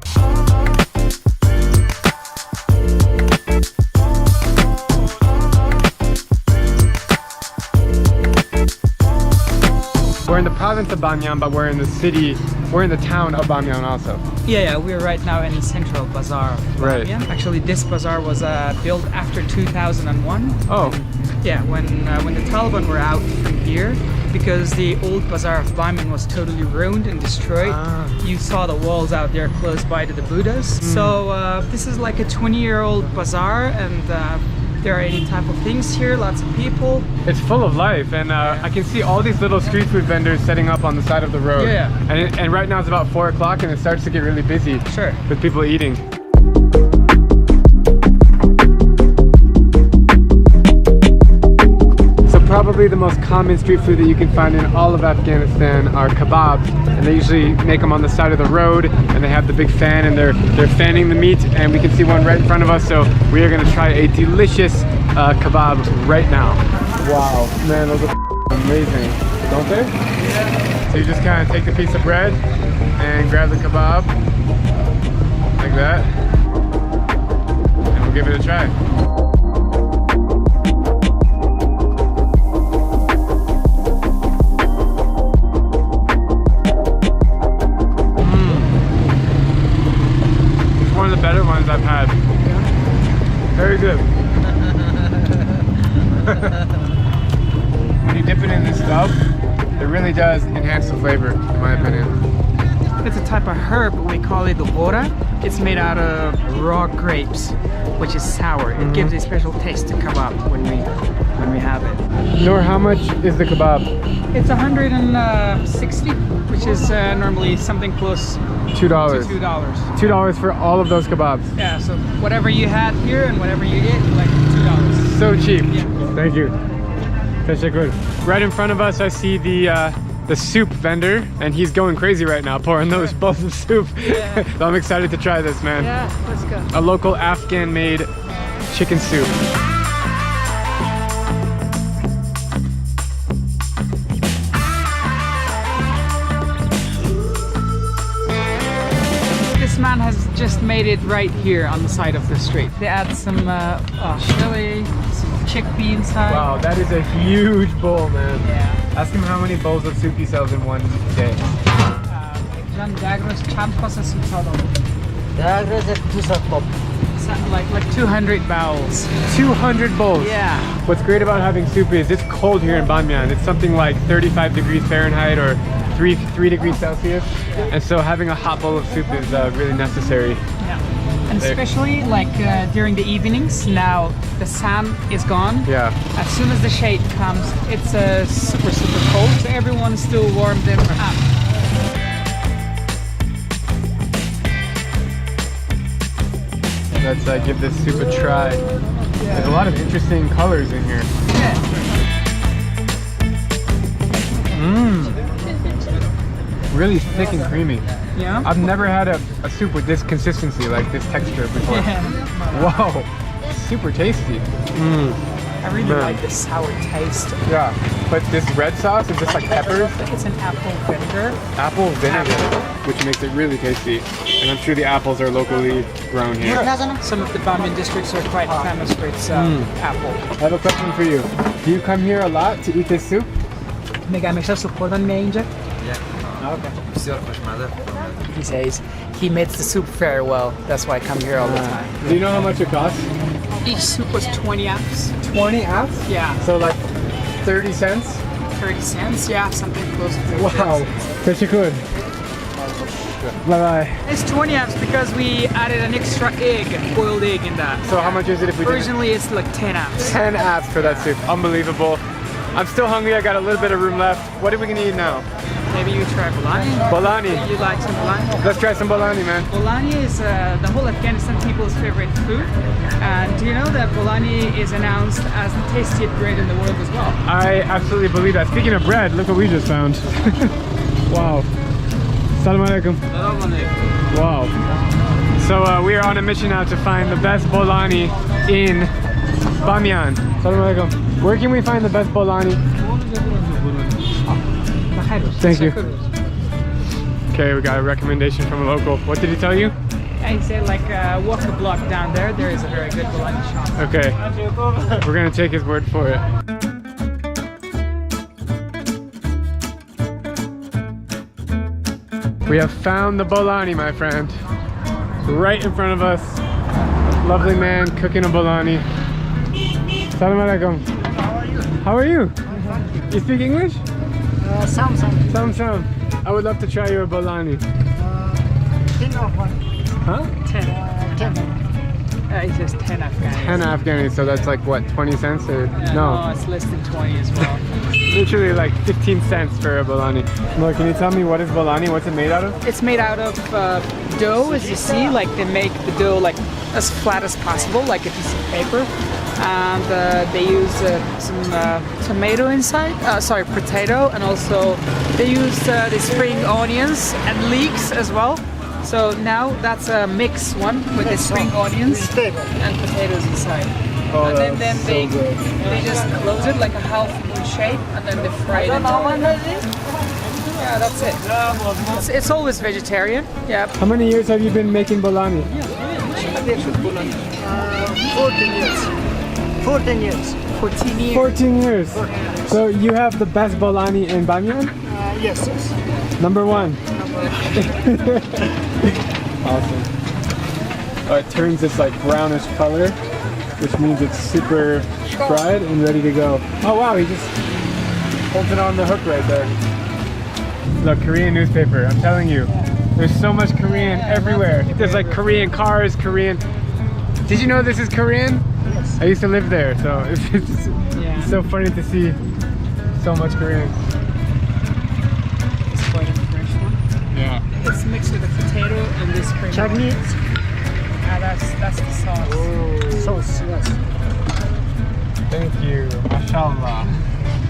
A: We're in the province of Bamiyan, but we're in the town of Bamiyan also.
D: Yeah, we're right now in the central bazaar of Bamiyan.
A: Right.
D: Actually, this bazaar was built after 2001.
A: Oh.
D: Yeah, when the Taliban were out from here, because the old bazaar of Bamiyan was totally ruined and destroyed. You saw the walls out there close by to the Buddhas. So this is like a 20-year-old bazaar, and there are any type of things here, lots of people.
A: It's full of life, and I can see all these little street food vendors setting up on the side of the road.
D: Yeah.
A: And right now it's about 4 o'clock and it starts to get really busy.
D: Sure.
A: With people eating. So probably the most common street food that you can find in all of Afghanistan are kebabs, and they usually make them on the side of the road, and they have the big fan, and they're fanning the meat, and we can see one right in front of us. So we are gonna try a delicious kebab right now. Wow, man, those are amazing, don't they? Yeah. So you just kind of take a piece of bread and grab the kebab like that, and we'll give it a try. One of the better ones I've had. Very good. When you dip it in this stuff, it really does enhance the flavor, in my opinion.
D: It's a type of herb, we call it the ora. It's made out of raw grapes. which is sour. It gives a special taste to kebab when we have it.
A: Noor, how much is the kebab?
D: It's 160, which is normally something close
A: $2.
D: to $2.
A: $2 for all of those kebabs.
D: Yeah, so whatever you had here and whatever you get, like $2.
A: So cheap.
D: Yeah.
A: Thank you. Teşekkür. Right in front of us, I see the soup vendor, and he's going crazy right now, pouring those bowls of soup.
D: Yeah.
A: So I'm excited to try this, man.
D: Yeah, let's go.
A: A local Afghan-made chicken soup.
D: This man has just made it right here on the side of the street. They add some chili, some chickpea inside.
A: Wow, that is a huge bowl, man.
D: Yeah.
A: Ask him how many bowls of soup he sells in one day.
D: Like 200 bowls.
A: 200 bowls.
D: Yeah.
A: What's great about having soup is it's cold here in Bamiyan. It's something like 35 degrees Fahrenheit or 3 degrees Celsius. And so having a hot bowl of soup is really necessary.
D: Yeah. And especially like during the evenings, now the sun is gone.
A: Yeah.
D: As soon as the shade comes, it's super, super cold. So everyone is still warmed up.
A: Let's give this soup a try. There's a lot of interesting colors in here.
D: Yeah.
A: Mmm. Really thick and creamy.
D: Yeah.
A: I've never had a soup with this consistency, like this texture before.
D: Yeah.
A: Whoa, super tasty. Mmm.
D: I really like the sour taste.
A: Yeah, but this red sauce is just like peppers.
D: It's an apple vinegar.
A: Apple vinegar, which makes it really tasty. And I'm sure the apples are locally grown here.
D: Some of the Bamiyan districts are quite famous for its apple.
A: I have a question for you. Do you come here a lot to eat this soup?
D: He says he makes the soup very well. That's why I come here all the time.
A: Do you know how much it costs?
D: Each soup was 20 apps.
A: 20 apps?
D: Yeah.
A: So like 30 cents?
D: 30 cents, yeah, something close to 30
A: Wow.
D: cents.
A: Teşekkür. Bye bye.
D: It's 20 apps because we added an extra egg, boiled egg in that.
A: So how much is it if we did
D: Originally it's like 10 apps.
A: 10 apps for that soup? Unbelievable. I'm still hungry. I got a little bit of room left. What are we gonna eat now?
D: Maybe you try bolani.
A: Bolani.
D: You like some bolani?
A: Let's try some bolani, man.
D: Bolani is the whole Afghanistan people's favorite food. And do you know that bolani is announced as the tastiest bread in the world as well?
A: I absolutely believe that. Speaking of bread, look what we just found. Wow. Assalamu alaikum. Wow. So we are on a mission now to find the best bolani in Bamiyan. Assalamu alaikum. Where can we find the best bolani? Thank you. Okay, we got a recommendation from a local. What did he tell you?
D: I said like walk the block down there. There is a very good bolani shop.
A: Okay. We're gonna take his word for it. We have found the bolani, my friend. Right in front of us. Lovely man cooking a bolani. Assalamu alaikum. How are you? You speak English?
G: Some.
A: Some. I would love to try your bolani.
G: 10 of one.
A: Huh?
G: 10.
D: It's just 10 Afghans.
A: 10 Afghani, so that's like what, 20 cents or
D: No, it's less than 20 as well.
A: Literally like 15 cents for a bolani. Well, can you tell me what is bolani? What's it made out of?
D: It's made out of dough, as you see. Like they make the dough like as flat as possible, like a piece of paper. And they use some tomato inside, potato, and also they use the spring onions and leeks as well. So now that's a mixed one with the spring onions and potatoes inside.
A: Oh,
D: and then
A: that's
D: they
A: so good.
D: just close it like a half moon shape, and then they fry it. Yeah, that's it. It's always vegetarian. Yeah.
A: How many years have you been making bolani?
G: 14 years. 14 years.
D: 14 years.
A: 14 years. So you have the best bolani in Bamiyan?
G: Yes.
A: Number one. Awesome. Oh, it turns this like brownish color, which means it's super fried and ready to go. Oh wow, he just holds it on the hook right there. Look, Korean newspaper, I'm telling you. There's so much Korean everywhere. There's like Korean cars, Korean Did you know this is Korean?
G: Yes.
A: I used to live there, so it's so funny to see so much Korean.
D: It's quite a fresh one.
A: Yeah.
D: It's mixed with a potato and this cream.
G: Chutney.
D: That's the sauce.
G: Sauce, yes.
A: Thank you. Mashallah.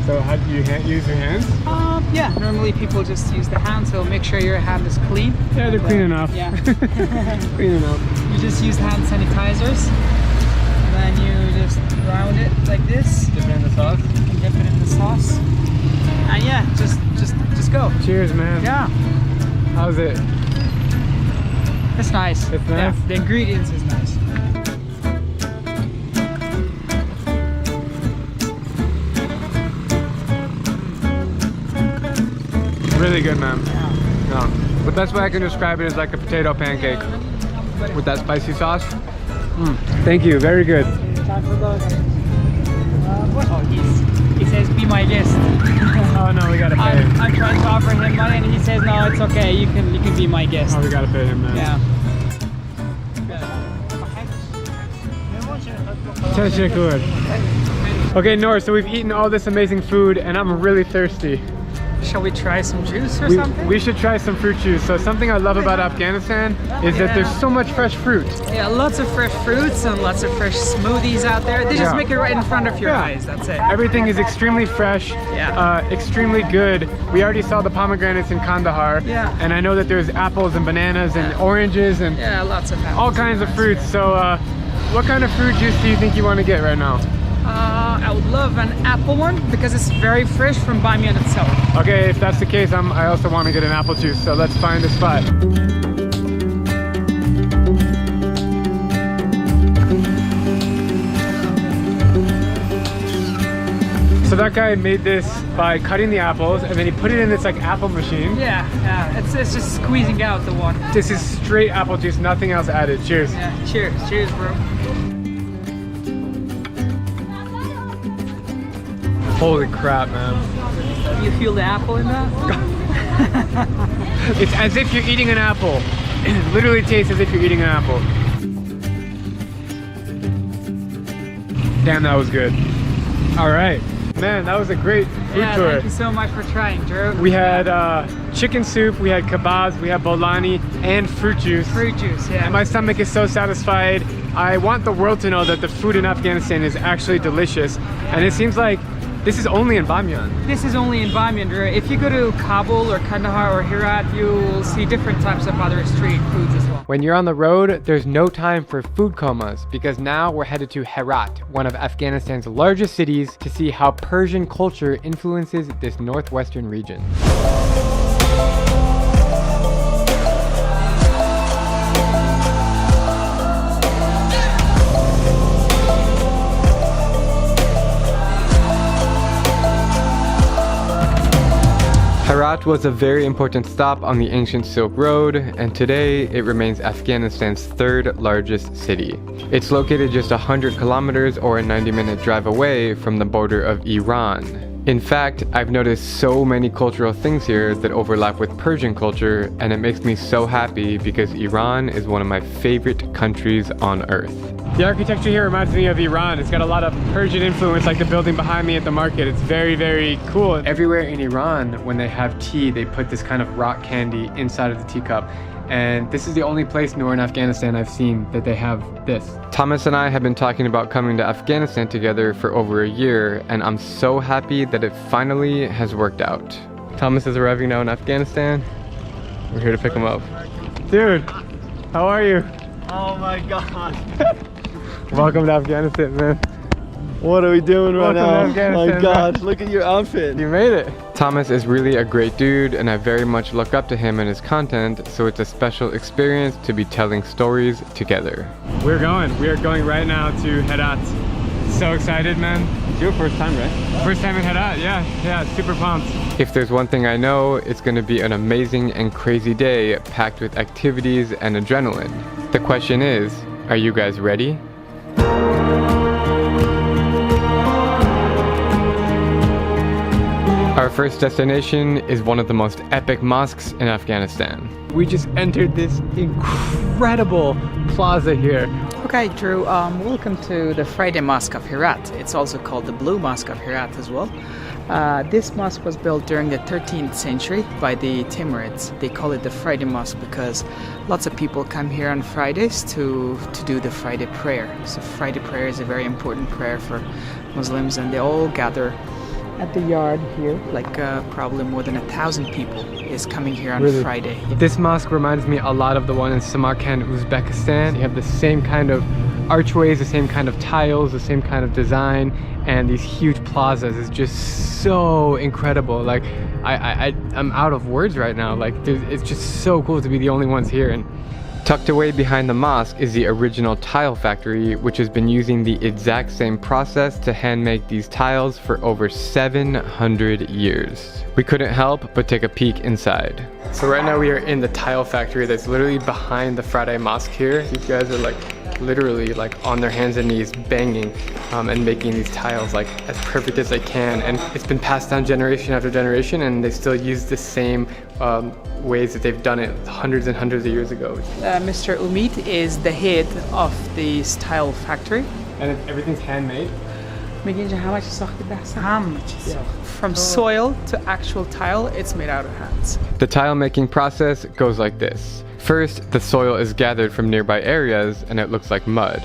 A: So how do you use your hands?
D: Yeah, normally people just use the hand, so make sure your hand is clean.
A: Yeah, they're clean enough.
D: Yeah.
A: Clean enough.
D: You just use hand sanitizers, and then you just round it like this.
A: Dip it in the sauce.
D: And dip it in the sauce. And yeah, just go.
A: Cheers, man.
D: Yeah.
A: How's it?
D: It's nice.
A: It's nice?
D: Yeah, the ingredients is nice.
A: Really good, man. Yeah. The best way I can describe it is like a potato pancake with that spicy sauce. Thank you, very good.
D: Oh, he says, be my guest.
A: Oh no, we gotta pay him.
D: I'm trying to offer him money, and he says, no, it's okay. You can be my guest.
A: Oh, we gotta pay him, man.
D: Yeah.
A: Teşekkür. Okay, Noor, so we've eaten all this amazing food and I'm really thirsty.
D: Shall we try some juice or something?
A: We should try some fruit juice. So something I love about Afghanistan is that there's so much fresh fruit.
D: Yeah, lots of fresh fruits and lots of fresh smoothies out there. They just make it right in front of your eyes, that's it.
A: Everything is extremely fresh, extremely good. We already saw the pomegranates in Kandahar.
D: Yeah.
A: And I know that there's apples and bananas and oranges and
D: Lots of apples.
A: all kinds of fruits. So what kind of fruit juice do you think you want to get right now?
D: I would love an apple one because it's very fresh from Bamiyan itself.
A: Okay, if that's the case, I also want to get an apple juice. So let's find a spot. So that guy made this by cutting the apples and then he put it in this like apple machine.
D: Yeah, it's just squeezing out the water.
A: This is straight apple juice, nothing else added. Cheers.
D: Yeah, cheers bro.
A: Holy crap, man.
D: You feel the apple in that?
A: It's as if you're eating an apple. It literally tastes as if you're eating an apple. Damn, that was good. All right. Man, that was a great food tour.
D: Thank you so much for trying, Drew.
A: We had chicken soup, we had kebabs, we had bolani, and fruit juice.
D: Fruit juice, yeah.
A: And my stomach is so satisfied. I want the world to know that the food in Afghanistan is actually delicious. And it seems like this is only in Bamiyan.
D: This is only in Bamiyan, Drew. If you go to Kabul or Kandahar or Herat, you'll see different types of other street foods as well.
A: When you're on the road, there's no time for food comas because now we're headed to Herat, one of Afghanistan's largest cities, to see how Persian culture influences this northwestern region. Herat was a very important stop on the ancient Silk Road, and today it remains Afghanistan's third largest city. It's located just 100 kilometers or a 90-minute drive away from the border of Iran. In fact, I've noticed so many cultural things here that overlap with Persian culture, and it makes me so happy because Iran is one of my favorite countries on earth. The architecture here reminds me of Iran. It's got a lot of Persian influence, like the building behind me at the market. It's very, very cool. Everywhere in Iran, when they have tea, they put this kind of rock candy inside of the teacup. And this is the only place nor in Afghanistan I've seen that they have this. Thomas and I have been talking about coming to Afghanistan together for over a year, and I'm so happy that it finally has worked out. Thomas is arriving now in Afghanistan. We're here to pick him up. Dude, how are you?
F: Oh my god.
A: Welcome to Afghanistan, man.
F: What are we doing right
A: Welcome to
F: now?
A: Afghanistan,
F: My god,
A: man.
F: look at your outfit.
A: You made it. Thomas is really a great dude, and I very much look up to him and his content, so it's a special experience to be telling stories together. We are going right now to Herat. So excited, man.
F: It's your first time, right?
A: First time in Herat, yeah, super pumped. If there's one thing I know, it's gonna be an amazing and crazy day packed with activities and adrenaline. The question is, are you guys ready? Our Our first destination is one of the most epic mosques in Afghanistan. We just entered this incredible plaza here.
D: Okay, Drew, welcome to the Friday Mosque of Herat. It's also called the Blue Mosque of Herat as well. This mosque was built during the 13th century by the Timurids. They call it the Friday Mosque because lots of people come here on Fridays to do the Friday prayer. So Friday prayer is a very important prayer for Muslims, and they all gather at the yard here. Like probably more than 1,000 people is coming here on Friday.
A: This mosque reminds me a lot of the one in Samarkand, Uzbekistan. You have the same kind of archways, the same kind of tiles, the same kind of design, and these huge plazas. Is just so incredible. Like I'm out of words right now. Like it's just so cool to be the only ones here. And tucked away behind the mosque is the original tile factory, which has been using the exact same process to hand make these tiles for over 700 years. We couldn't help but take a peek inside. So right now we are in the tile factory that's literally behind the Friday Mosque here. These guys are like literally like on their hands and knees banging and making these tiles like as perfect as they can, and it's been passed down generation after generation, and they still use the same ways that they've done it hundreds and hundreds of years ago.
D: Mr. Umid is the head of this tile factory.
A: And everything's handmade?
D: How much is from soil to actual tile, it's made out of hands.
A: The tile making process goes like this. First, the soil is gathered from nearby areas and it looks like mud.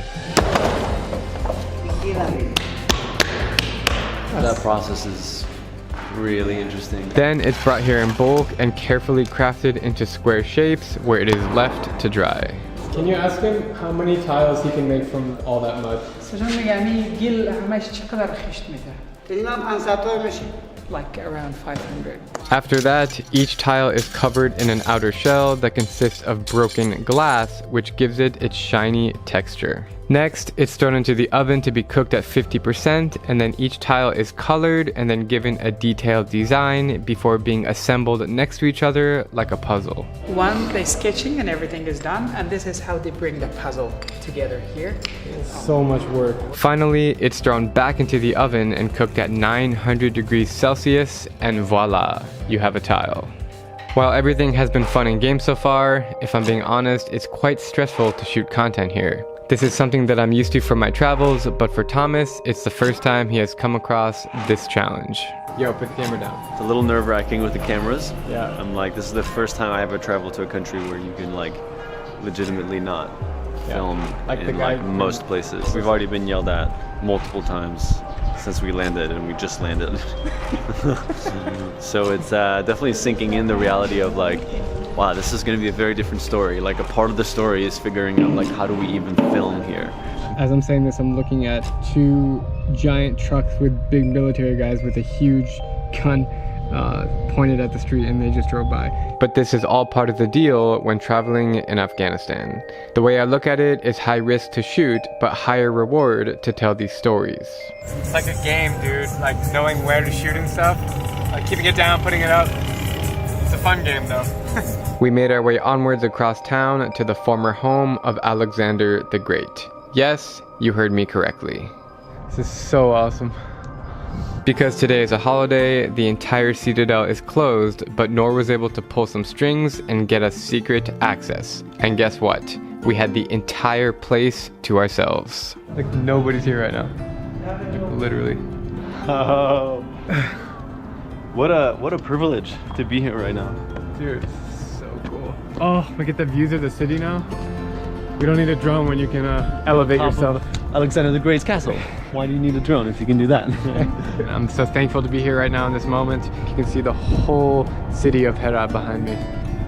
F: That process is really interesting.
A: Then it's brought here in bulk and carefully crafted into square shapes where it is left to dry. Can you ask him how many tiles he can make from all that mud?
D: Like around 500.
A: After that, each tile is covered in an outer shell that consists of broken glass, which gives it its shiny texture. Next, it's thrown into the oven to be cooked at 50%, and then each tile is colored and then given a detailed design before being assembled next to each other like a puzzle.
D: They're sketching and everything is done, and this is how they bring the puzzle together here.
A: So much work. Finally, it's thrown back into the oven and cooked at 900 degrees Celsius, and voila, you have a tile. While everything has been fun and games so far, if I'm being honest, it's quite stressful to shoot content here. This is something that I'm used to from my travels, but for Thomas, it's the first time he has come across this challenge. Yo, put the camera down.
F: It's a little nerve-wracking with the cameras.
A: Yeah.
F: I'm like, this is the first time I ever traveled to a country where you can like legitimately not film
A: Like the
F: in
A: guy
F: like most places. We've already been yelled at multiple times since we landed, and we just landed. So it's definitely sinking in the reality of like, wow, this is going to be a very different story. Like a part of the story is figuring out like, how do we even film here?
A: As I'm saying this, I'm looking at two giant trucks with big military guys with a huge gun pointed at the street, and they just drove by. But this is all part of the deal when traveling in Afghanistan. The way I look at it is high risk to shoot, but higher reward to tell these stories. It's like a game, dude. Like knowing where to shoot and stuff. Like keeping it down, putting it up. It's a fun game though. We made our way onwards across town to the former home of Alexander the Great. Yes, you heard me correctly. This is so awesome. Because today is a holiday, the entire citadel is closed, but Noor was able to pull some strings and get us secret access. And guess what? We had the entire place to ourselves. Like nobody's here right now. Literally.
F: Oh. What a privilege to be here right now.
A: Dude, so cool. Oh, we get the views of the city now. We don't need a drone when you can elevate yourself.
F: Alexander the Great's castle. Why do you need a drone if you can do that?
A: I'm so thankful to be here right now in this moment. You can see the whole city of Herat behind me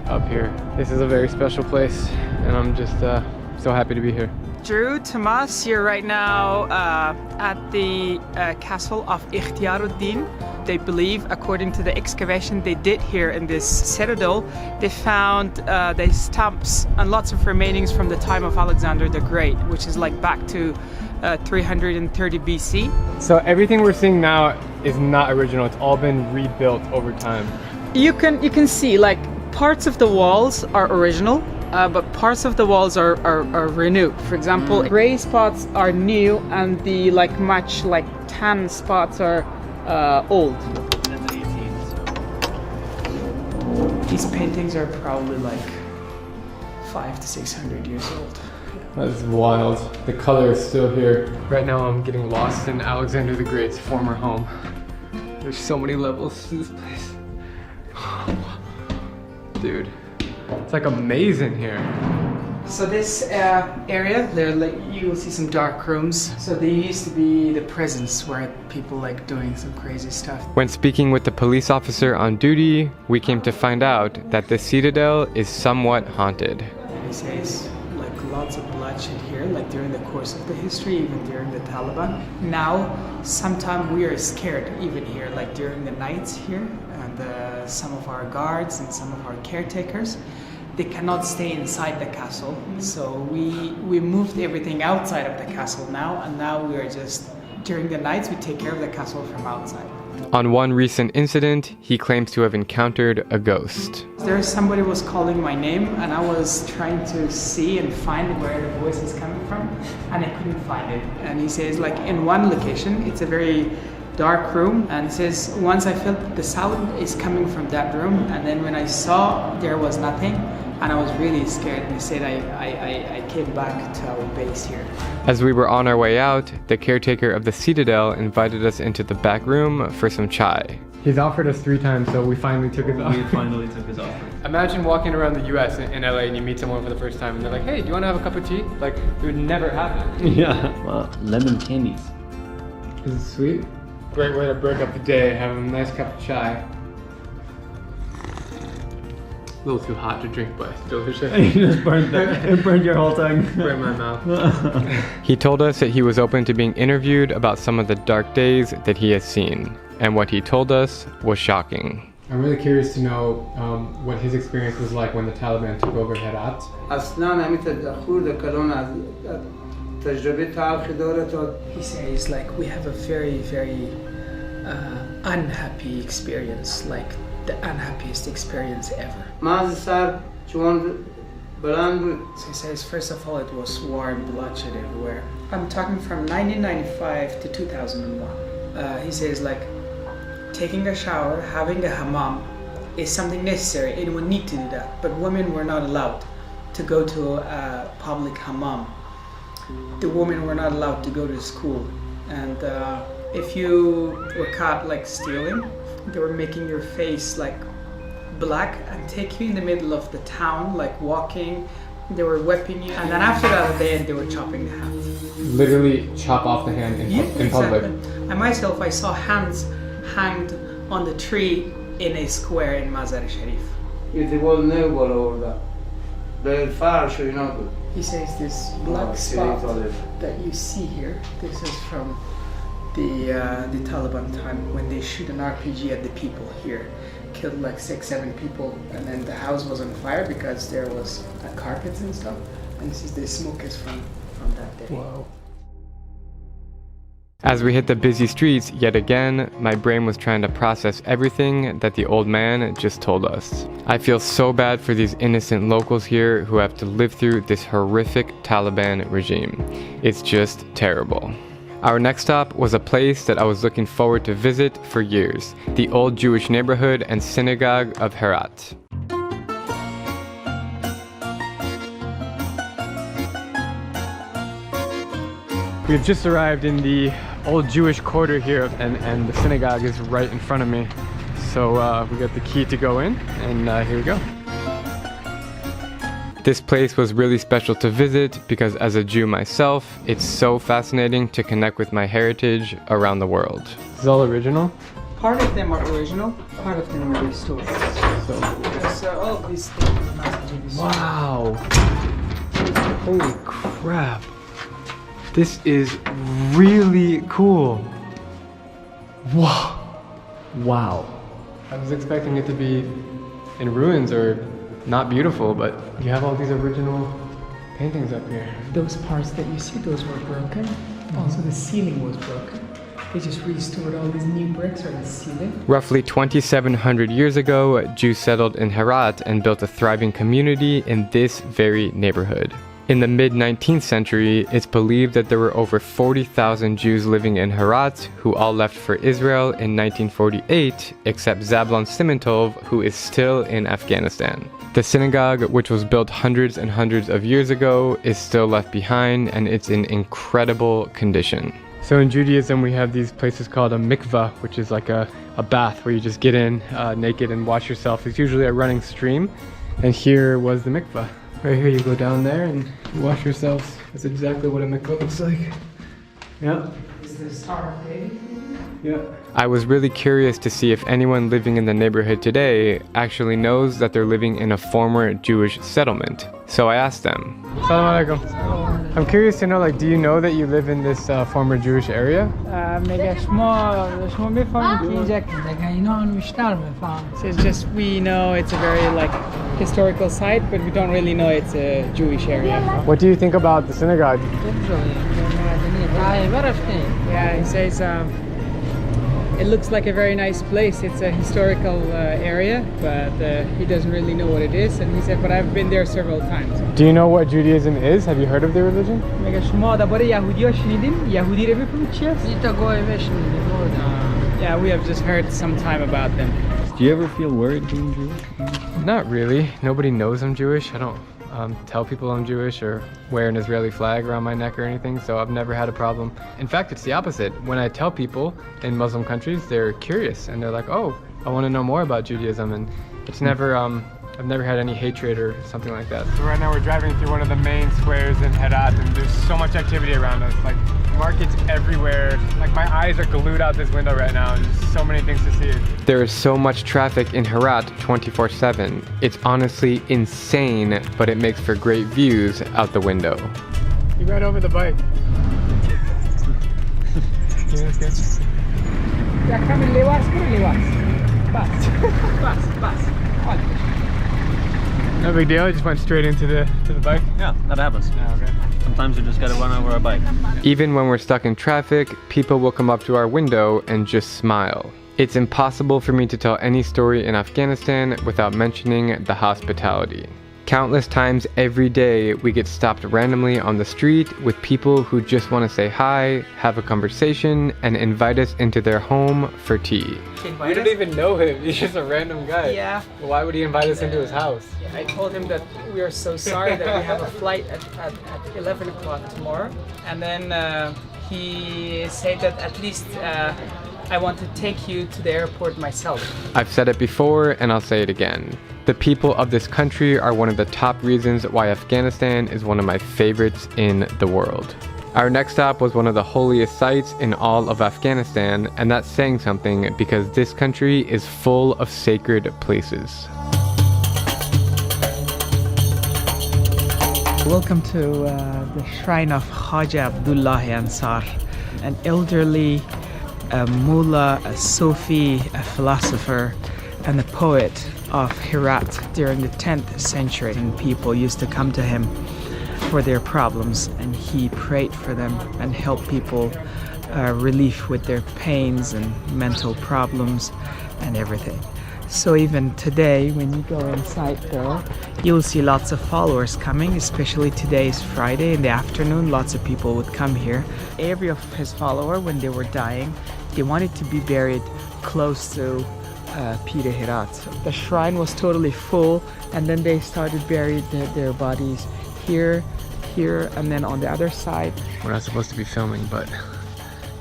A: up here. This is a very special place, and I'm just so happy to be here.
D: Drew, Tomas, you're right now at the castle of Ikhtiaruddin. They believe, according to the excavation they did here in this citadel, they found the stumps and lots of remainings from the time of Alexander the Great, which is like back to 330 BC.
A: So everything we're seeing now is not original. It's all been rebuilt over time.
D: You can see like parts of the walls are original, but parts of the walls are renewed. For example, gray spots are new, and the like much like tan spots are old.
F: That's 18, so
D: These paintings are probably like 500 to 600 years old.
A: That's wild. The color is still here. Right now I'm getting lost in Alexander the Great's former home. There's so many levels to this place. Dude, it's like amazing here.
D: So this area, you will see some dark rooms. So they used to be the prisons where people like doing some crazy stuff.
A: When speaking with the police officer on duty, we came to find out that the citadel is somewhat haunted.
D: He says like lots of bloodshed here, like during the course of the history, even during the Taliban. Now, sometimes we are scared even here, like during the nights here, and some of our guards and some of our caretakers, they cannot stay inside the castle, so we moved everything outside of the castle now, and now we are just, during the nights, we take care of the castle from outside.
A: On one recent incident, he claims to have encountered a ghost.
D: There somebody was calling my name, and I was trying to see and find where the voice is coming from, and I couldn't find it. And he says, like, in one location, it's a very dark room, and it says, once I felt the sound is coming from that room, and then when I saw there was nothing, and I was really scared, and he said I came back to our base here.
A: As we were on our way out, the caretaker of the citadel invited us into the back room for some chai. He's offered us 3 times, so we finally took his offer.
F: We finally took his offer.
A: Imagine walking around the US in LA and you meet someone for the first time and they're like, hey, do you want to have a cup of tea? Like, it would never happen.
F: Yeah. Well, lemon candies.
A: Is it sweet? Great way to break up the day, have a nice cup of chai. A little too hot to drink, but delicious.
F: You just burned it burned your whole tongue.
A: Burned my mouth. He told us that he was open to being interviewed about some of the dark days that he has seen. And what he told us was shocking. I'm really curious to know what his experience was like when the Taliban took over Herat.
D: He says, like, we have a very, very unhappy experience, like the unhappiest experience ever. So he says, first of all, it was war and bloodshed everywhere. I'm talking from 1995 to 2001. He says, like, taking a shower, having a hammam is something necessary. Anyone need to do that. But women were not allowed to go to a public hammam. The women were not allowed to go to school. And if you were caught like stealing, they were making your face like black and take you in the middle of the town, like walking. They were whipping you. And then after that, they were chopping the hand.
A: Literally chop off the hand in public.
D: Exactly. I myself, I saw hands hanged on the tree in a square in Mazar-i-Sharif. He says this black spot that you see here, this is from the Taliban time when they shoot an RPG at the people here. Killed like 6-7 people, and then the house was on fire because there was carpets and stuff. And this is the smoke is from that day.
A: Whoa. As we hit the busy streets yet again, my brain was trying to process everything that the old man just told us. I feel so bad for these innocent locals here who have to live through this horrific Taliban regime. It's just terrible. Our next stop was a place that I was looking forward to visit for years, the old Jewish neighborhood and synagogue of Herat. We've just arrived in the old Jewish quarter here, and the synagogue is right in front of me. So we got the key to go in, and here we go. This place was really special to visit because as a Jew myself, it's so fascinating to connect with my heritage around the world. This is all original?
D: Part of them are original, part of them are restored. So all of these things must be restored.
A: Wow! Holy crap! This is really cool. Wow. Wow. I was expecting it to be in ruins or not beautiful, but you have all these original paintings up here.
D: Those parts that you see, those were broken. Also the ceiling was broken. They just restored all these new bricks or the ceiling.
A: Roughly 2,700 years ago, Jews settled in Herat and built a thriving community in this very neighborhood. In the mid-19th century, it's believed that there were over 40,000 Jews living in Herat who all left for Israel in 1948, except Zablon Simintov, who is still in Afghanistan. The synagogue, which was built hundreds and hundreds of years ago, is still left behind, and it's in incredible condition. So in Judaism, we have these places called a mikvah, which is like a bath where you just get in naked and wash yourself. It's usually a running stream, and here was the mikvah. Right here, you go down there and wash yourselves. That's exactly what a mikvah looks like. Yeah.
D: Is this star baby?
A: Yeah. I was really curious to see if anyone living in the neighborhood today actually knows that they're living in a former Jewish settlement. So I asked them. Assalamu alaikum. I'm curious to know, like, do you know that you live in this former Jewish area?
D: So it's just, we know it's a very like historical site, but we don't really know it's a Jewish area.
A: What do you think about the synagogue?
D: Yeah, he says it looks like a very nice place. It's a historical area, but he doesn't really know what it is. And he said, but I've been there several times.
A: Do you know what Judaism is? Have you heard of the religion?
D: Yeah, we have just heard some time about them.
F: Do you ever feel worried being Jewish?
A: Not really. Nobody knows I'm Jewish. I don't tell people I'm Jewish or wear an Israeli flag around my neck or anything, so I've never had a problem. In fact, it's the opposite. When I tell people in Muslim countries, they're curious and they're like, oh, I want to know more about Judaism, and it's never, I've never had any hatred or something like that. So right now we're driving through one of the main squares in Herat, and there's so much activity around us, like markets everywhere. Like my eyes are glued out this window right now, and there's so many things to see. There is so much traffic in Herat 24/7. It's honestly insane, but it makes for great views out the window. You ran over the bike. No big deal, I just went straight into the bike.
F: Yeah, that happens.
A: Yeah, okay.
F: Sometimes you just gotta run over a bike.
A: Even when we're stuck in traffic, people will come up to our window and just smile. It's impossible for me to tell any story in Afghanistan without mentioning the hospitality. Countless times every day, we get stopped randomly on the street with people who just want to say hi, have a conversation, and invite us into their home for tea. We don't even know him, he's just a random guy.
D: Yeah.
A: Why would he invite us into his house?
D: I told him that we are so sorry that we have a flight at 11 o'clock tomorrow. And then he said that at least I want to take you to the airport myself.
A: I've said it before and I'll say it again. The people of this country are one of the top reasons why Afghanistan is one of my favorites in the world. Our next stop was one of the holiest sites in all of Afghanistan, and that's saying something because this country is full of sacred places.
D: Welcome to the shrine of Khaja Abdullah Ansar, an elderly mullah, a Sufi, a philosopher, and a poet of Herat during the 10th century. And people used to come to him for their problems, and he prayed for them and helped people relief with their pains and mental problems and everything. So even today, when you go inside there, you'll see lots of followers coming, especially today is Friday in the afternoon. Lots of people would come here. Every of his followers, when they were dying, they wanted to be buried close to Pir Herat. The shrine was totally full, and then they started burying their bodies here, and then on the other side.
A: We're not supposed to be filming, but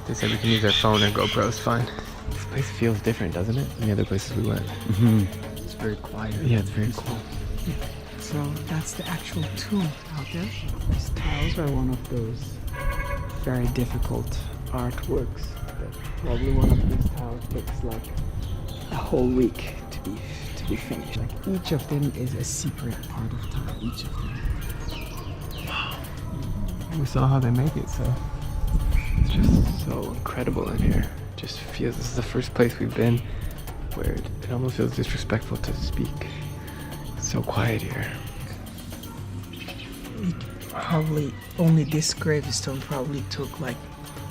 A: they said we can use our phone or GoPro, it's fine. This place feels different, doesn't it, than the other places we went?
F: Mm-hmm. It's very quiet.
A: Yeah, it's very cool.
D: Yeah. So that's the actual tomb out there. These tiles are one of those very difficult artworks. Probably one of these tiles takes like a whole week to be finished. Like each of them is a secret part of tile. Each of them.
A: Wow. We saw how they make it, so it's just so incredible in here. Just feels this is the first place we've been where it almost feels disrespectful to speak. It's so quiet here.
D: Probably only this gravestone probably took like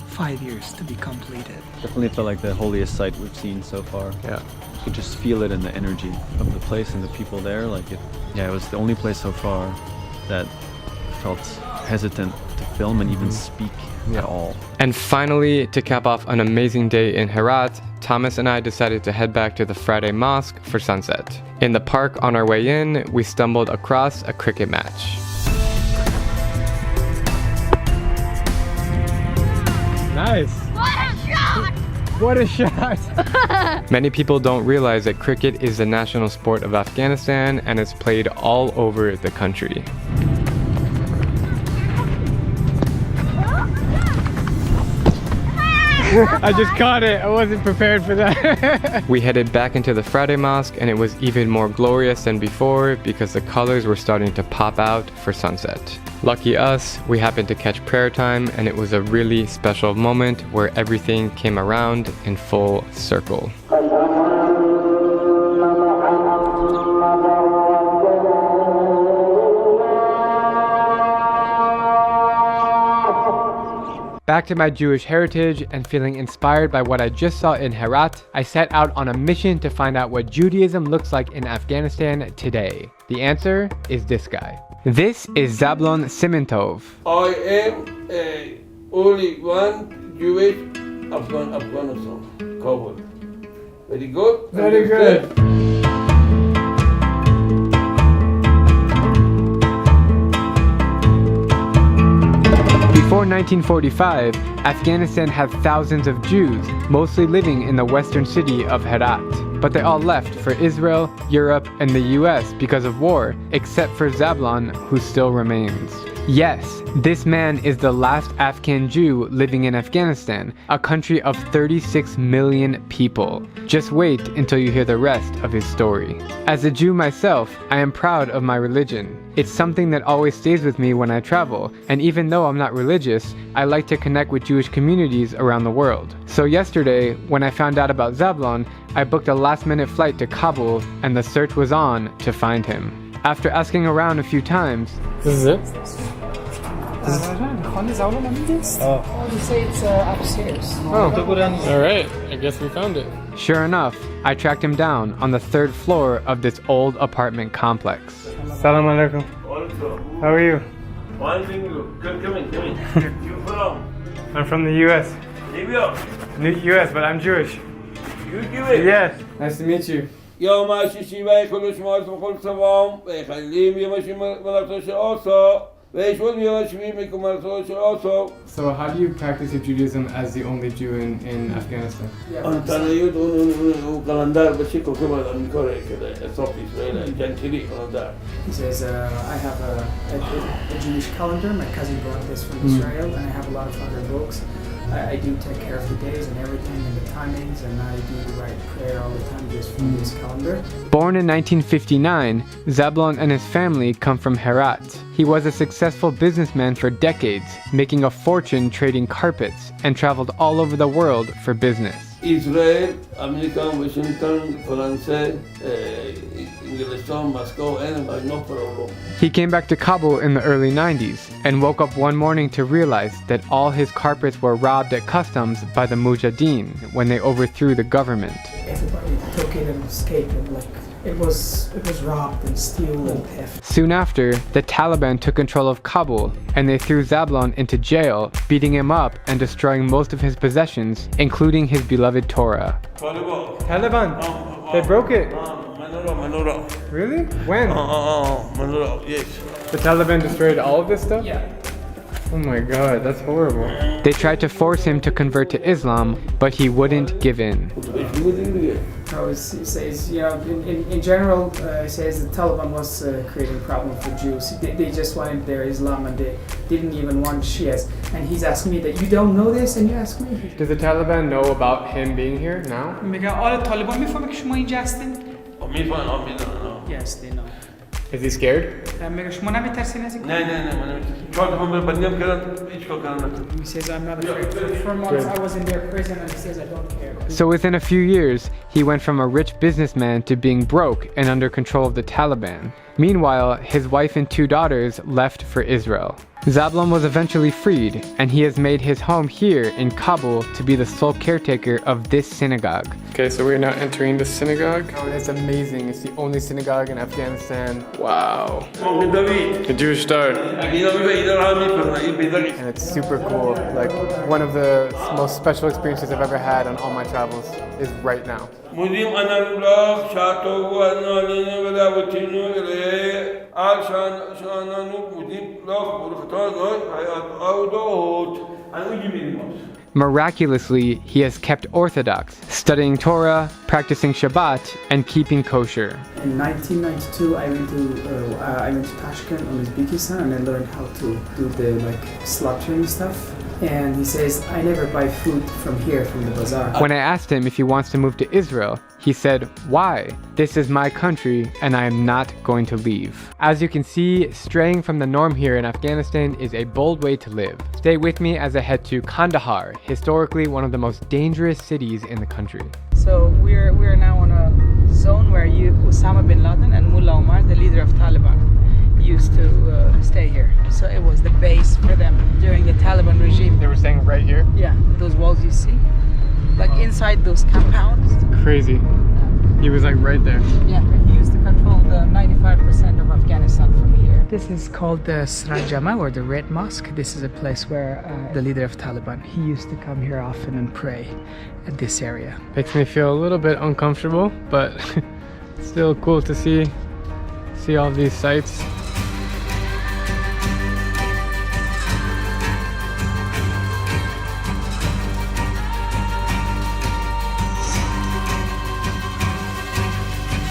D: 5 years to be completed.
F: Definitely felt like the holiest site we've seen so far.
A: Yeah.
F: You could just feel it in the energy of the place and the people there. Like it was the only place so far that felt hesitant to film and even speak at all.
A: And finally, to cap off an amazing day in Herat, Thomas and I decided to head back to the Friday Mosque for sunset. In the park on our way in, we stumbled across a cricket match. Nice! What a shot! Many people don't realize that cricket is the national sport of Afghanistan and is played all over the country. I just caught it. I wasn't prepared for that. We headed back into the Friday Mosque and it was even more glorious than before because the colors were starting to pop out for sunset. Lucky us, we happened to catch prayer time and it was a really special moment where everything came around in full circle. Back to my Jewish heritage and feeling inspired by what I just saw in Herat, I set out on a mission to find out what Judaism looks like in Afghanistan today. The answer is this guy. This is Zablon Simentov.
H: I am only one Jewish Afghanistan, Kabul. Very good.
A: Very good. Before 1945, Afghanistan had thousands of Jews, mostly living in the western city of Herat. But they all left for Israel, Europe, and the US because of war, except for Zablon, who still remains. Yes, this man is the last Afghan Jew living in Afghanistan, a country of 36 million people. Just wait until you hear the rest of his story. As a Jew myself, I am proud of my religion. It's something that always stays with me when I travel, and even though I'm not religious, I like to connect with Jewish communities around the world. So yesterday, when I found out about Zablon, I booked a last-minute flight to Kabul, and the search was on to find him. After asking around a few times, this is it?
D: Oh, they say it's upstairs.
A: Oh, alright, I guess we found it. Sure enough, I tracked him down on the 3rd floor of this old apartment complex. Salam alaikum. How are you?
H: Come in. You from?
A: I'm from the US. New US, but I'm Jewish.
H: You Jewish?
A: Yes. Nice to meet you.
H: یا ماشی شیوه کلوش مارس بخور سوام و خلیم یه ماشی ملاتوش آسا و ایشون یه ماشی میکن ملاتوش آسا.
A: So how do you practice your Judaism as the only Jew in Afghanistan?
H: آن تنهاییت اون کلندر بچه که باید آمریکا رای کرده اصاف اسرائیل جنتیلی کلندر.
I: He says, I have a Jewish calendar. My cousin brought this from Israel, and I have a lot of other books. I do take care of the days and everything and the timings, and I do write prayer all the time just from this calendar.
A: Born in 1959, Zablon and his family come from Herat. He was a successful businessman for decades, making a fortune trading carpets, and traveled all over the world for business.
H: Israel, America, Washington, France, Englistan, Moscow, and no problem.
A: He came back to Kabul in the early 90s and woke up one morning to realize that all his carpets were robbed at customs by the Mujahideen when they overthrew the government.
I: Everybody took it and escaped, and like it was robbed and stolen and theft.
A: Soon after, the Taliban took control of Kabul and they threw Zablon into jail, beating him up and destroying most of his possessions, including his beloved Torah. Taliban? They broke it? Really? When?
H: Yes.
A: The Taliban destroyed all of this stuff?
I: Yeah.
A: Oh my god, that's horrible. They tried to force him to convert to Islam, but he wouldn't give in.
I: So he says, you know, in general, he says the Taliban was creating a problem for Jews. They just wanted their Islam and they didn't even want Shias. And he's asking me that you don't know this and you ask me.
A: Does the Taliban know about him being here now?
I: Yes, they know.
A: Is he scared?
I: He says, I'm not afraid. For 4 months I was in their prison and he says I don't care.
A: So within a few years, he went from a rich businessman to being broke and under control of the Taliban. Meanwhile, his wife and 2 daughters left for Israel. Zablon was eventually freed, and he has made his home here in Kabul to be the sole caretaker of this synagogue. Okay, so we're now entering the synagogue. Oh, it's amazing. It's the only synagogue in Afghanistan. Wow. The Jewish Star. And it's super cool. Like, one of the most special experiences I've ever had on all my travels is right now. Miraculously, he has kept Orthodox, studying Torah, practicing Shabbat, and keeping kosher.
I: In 1992, I went to Tashkent, Uzbekistan, and I learned how to do the slaughtering stuff. And he says, I never buy food from here, from the bazaar.
A: When I asked him if he wants to move to Israel, he said, why? This is my country and I am not going to leave. As you can see, straying from the norm here in Afghanistan is a bold way to live. Stay with me as I head to Kandahar, historically one of the most dangerous cities in the country.
D: So we're now on a zone where Osama bin Laden and Mullah Omar, the leader of Taliban, used to stay here. So it was the base for them during the Taliban regime.
A: They were staying right here?
D: Yeah, those walls you see. Like inside those compounds.
A: It's crazy. He was like right there.
D: Yeah, he used to control the 95% of Afghanistan from here. This is called the Srajama, or the Red Mosque. This is a place where the leader of Taliban, he used to come here often and pray at this area.
A: Makes me feel a little bit uncomfortable, but still cool to see all these sights.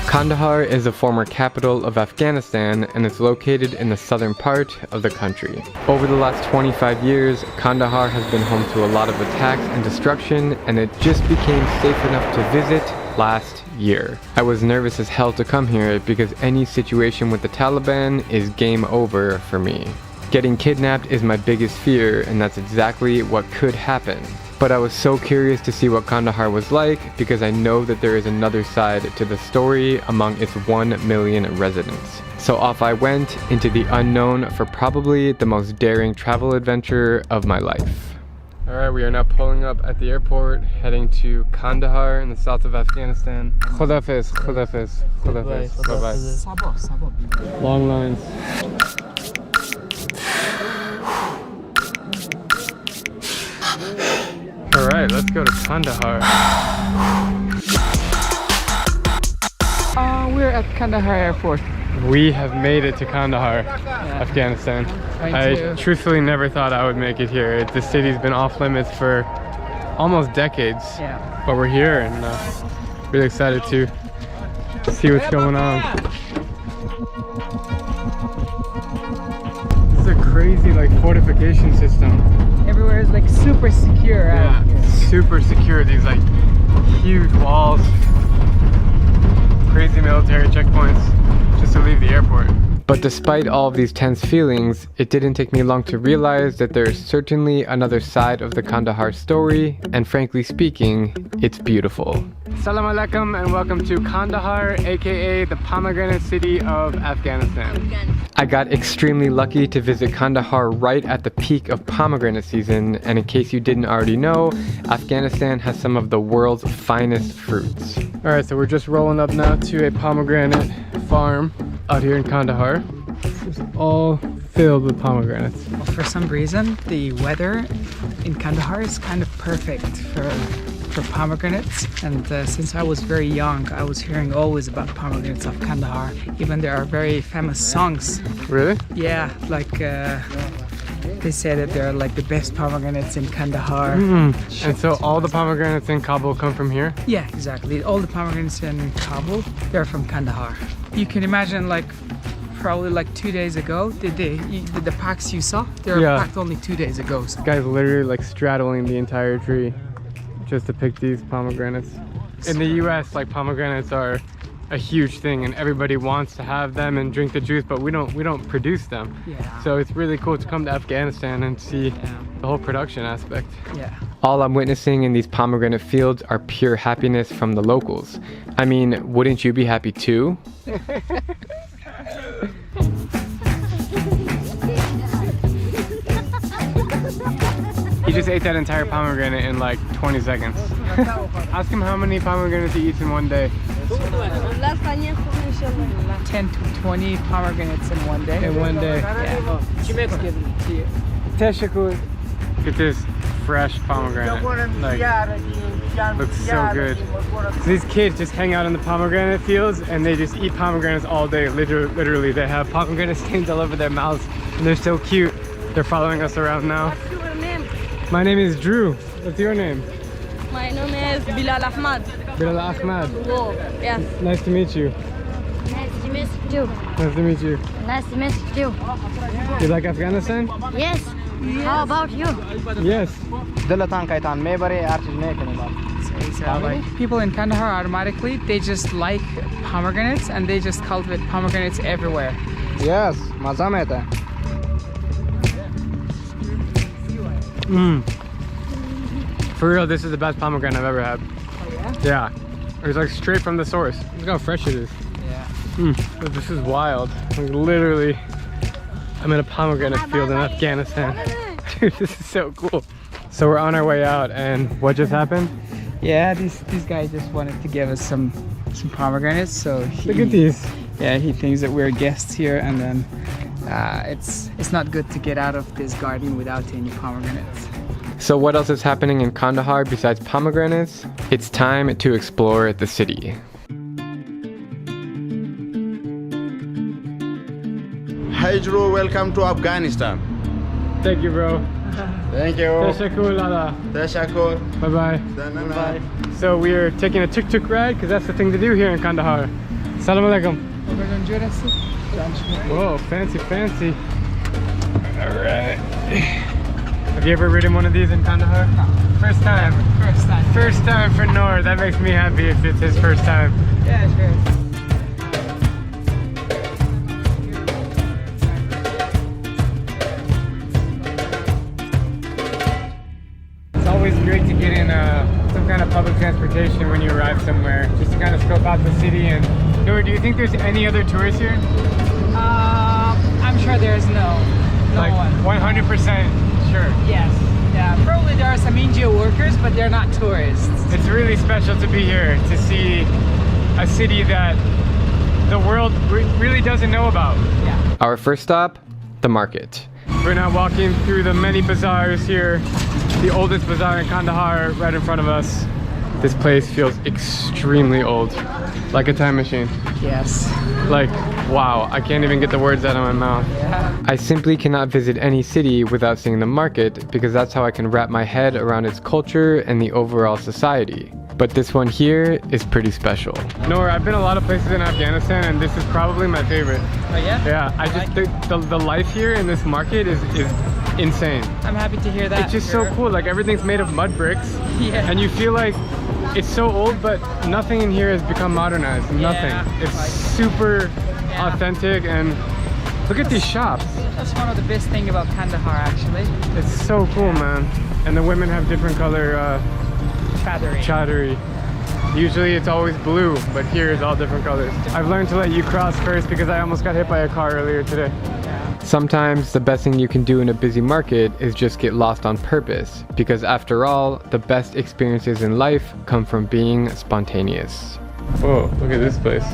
A: Kandahar is the former capital of Afghanistan and is located in the southern part of the country. Over the last 25 years, Kandahar has been home to a lot of attacks and destruction, and it just became safe enough to visit last year. I was nervous as hell to come here because any situation with the Taliban is game over for me. Getting kidnapped is my biggest fear, and that's exactly what could happen. But I was so curious to see what Kandahar was like because I know that there is another side to the story among its 1 million residents. So off I went into the unknown for probably the most daring travel adventure of my life. Alright, we are now pulling up at the airport, heading to Kandahar in the south of Afghanistan. Khudafiz, Khudafiz, Khudafiz. Bye-bye. Long lines. Alright, let's go to Kandahar.
D: We're at Kandahar airport.
A: We have made it to Kandahar, Afghanistan. I truthfully never thought I would make it here. The city's been off limits for almost decades. Yeah. But we're here and really excited to see what's going on. This is a crazy fortification system.
D: Everywhere is super secure.
A: Yeah, super secure. These huge walls, crazy military checkpoints just to leave the airport. But despite all of these tense feelings, it didn't take me long to realize that there's certainly another side of the Kandahar story, and frankly speaking, it's beautiful. Assalamu alaikum and welcome to Kandahar, aka the pomegranate city of Afghanistan. I got extremely lucky to visit Kandahar right at the peak of pomegranate season, and in case you didn't already know, Afghanistan has some of the world's finest fruits. Alright, so we're just rolling up now to a pomegranate farm out here in Kandahar. It's all filled with pomegranates.
D: Well, for some reason, the weather in Kandahar is kind of perfect for pomegranates, and since I was very young, I was hearing always about pomegranates of Kandahar. Even there are very famous songs.
A: Really?
D: Yeah, they say that they're the best pomegranates in Kandahar.
A: And so all the pomegranates in Kabul come from here?
D: Yeah, exactly. All the pomegranates in Kabul, they're from Kandahar. You can imagine probably 2 days ago, the packs you saw, they were packed only 2 days ago. So.
A: This guy's literally straddling the entire tree just to pick these pomegranates. In the US, pomegranates are a huge thing and everybody wants to have them and drink the juice, but we don't produce them.
D: Yeah.
A: So it's really cool to come to Afghanistan and see the whole production aspect.
D: Yeah.
A: All I'm witnessing in these pomegranate fields are pure happiness from the locals. I mean, wouldn't you be happy too? He just ate that entire pomegranate in like 20 seconds. Ask him how many pomegranates he eats in one day.
I: 10 to 20 pomegranates in one day.
A: In one day.
I: Yeah. Let's give it to you.
A: Teshakur. Look at this fresh pomegranate. Like, looks so good. So these kids just hang out in the pomegranate fields and they just eat pomegranates all day. Literally, they have pomegranate stains all over their mouths and they're so cute. They're following us around now.
J: What's your name?
A: My name is Drew. What's your name?
J: My name is Bilal Ahmad.
A: Bilal Ahmad.
J: Whoa, yes.
A: Nice to meet you.
J: Nice to meet you.
A: Nice to meet you.
J: Nice to meet you.
A: You like Afghanistan?
J: Yes. How about you?
A: Yes.
I: People in Kandahar automatically, they just like pomegranates and they just cultivate pomegranates everywhere.
A: Yes. For real, this is the best pomegranate I've ever had.
I: Oh yeah?
A: Yeah. It's like straight from the source. Look how fresh it is.
I: Yeah.
A: This is wild. Like literally, I'm in a pomegranate field in Afghanistan. Dude, this is so cool. So we're on our way out and what just happened?
I: Yeah, this guy just wanted to give us some pomegranates, so
A: Look at these.
I: Yeah, he thinks that we're guests here, and then it's not good to get out of this garden without any pomegranates.
A: So what else is happening in Kandahar besides pomegranates? It's time to explore the city.
K: Hi Drew, welcome to Afghanistan.
A: Thank you, bro.
K: Thank you.
A: Teshakur lala.
K: Teshakur.
A: Bye-bye.
K: Bye.
A: So we're taking a tuk-tuk ride because that's the thing to do here in Kandahar. Salam alaikum. Whoa, fancy, fancy. All right. Have you ever ridden one of these in Kandahar?
I: No.
A: First time?
I: First time.
A: First time for Noor. That makes me happy if it's his first time.
I: Yeah, sure.
A: It's always great to get in some kind of public transportation when you arrive somewhere, just to kind of scope out the city. And Noor, do you think there's any other tourists here?
I: I'm sure there's no
A: Like
I: one.
A: 100% sure.
I: Yes. Yeah, probably there are some NGO workers, but they're not tourists.
A: It's really special to be here, to see a city that the world really doesn't know about.
I: Yeah.
A: Our first stop, the market. We're now walking through the many bazaars here. The oldest bazaar in Kandahar right in front of us. This place feels extremely old, like a time machine.
I: Yes.
A: Like, wow, I can't even get the words out of my mouth.
I: Yeah.
A: I simply cannot visit any city without seeing the market because that's how I can wrap my head around its culture and the overall society. But this one here is pretty special. Noor, I've been a lot of places in Afghanistan and this is probably my favorite.
I: Oh yeah?
A: Yeah, I just think the life here in this market is insane.
I: I'm happy to hear that.
A: It's just so cool, like everything's made of mud bricks.
I: Yeah.
A: And you feel like it's so old, but nothing in here has become modernized. Nothing.
I: Yeah,
A: It's
I: like,
A: super authentic, and look at these shops.
I: That's one of the best things about Kandahar, actually.
A: It's so cool, man. And the women have different color chadri. Usually it's always blue, but here it's all different colors. I've learned to let you cross first because I almost got hit by a car earlier today. Sometimes the best thing you can do in a busy market is just get lost on purpose, because after all, the best experiences in life come from being spontaneous. Whoa, look at this place.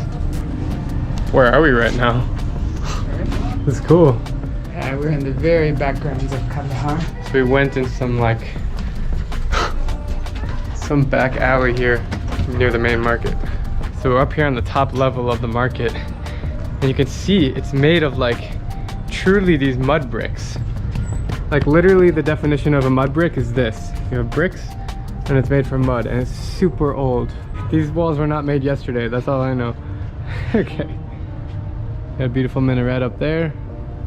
A: Where are we right now? It's cool.
I: Yeah, we're in the very backgrounds of Kandahar.
A: So we went in some like some back alley here near the main market. So we're up here on the top level of the market and you can see it's made of like truly these mud bricks. Like literally the definition of a mud brick is this. You have bricks and it's made from mud and it's super old. These walls were not made yesterday, that's all I know. Okay. Got a beautiful minaret up there.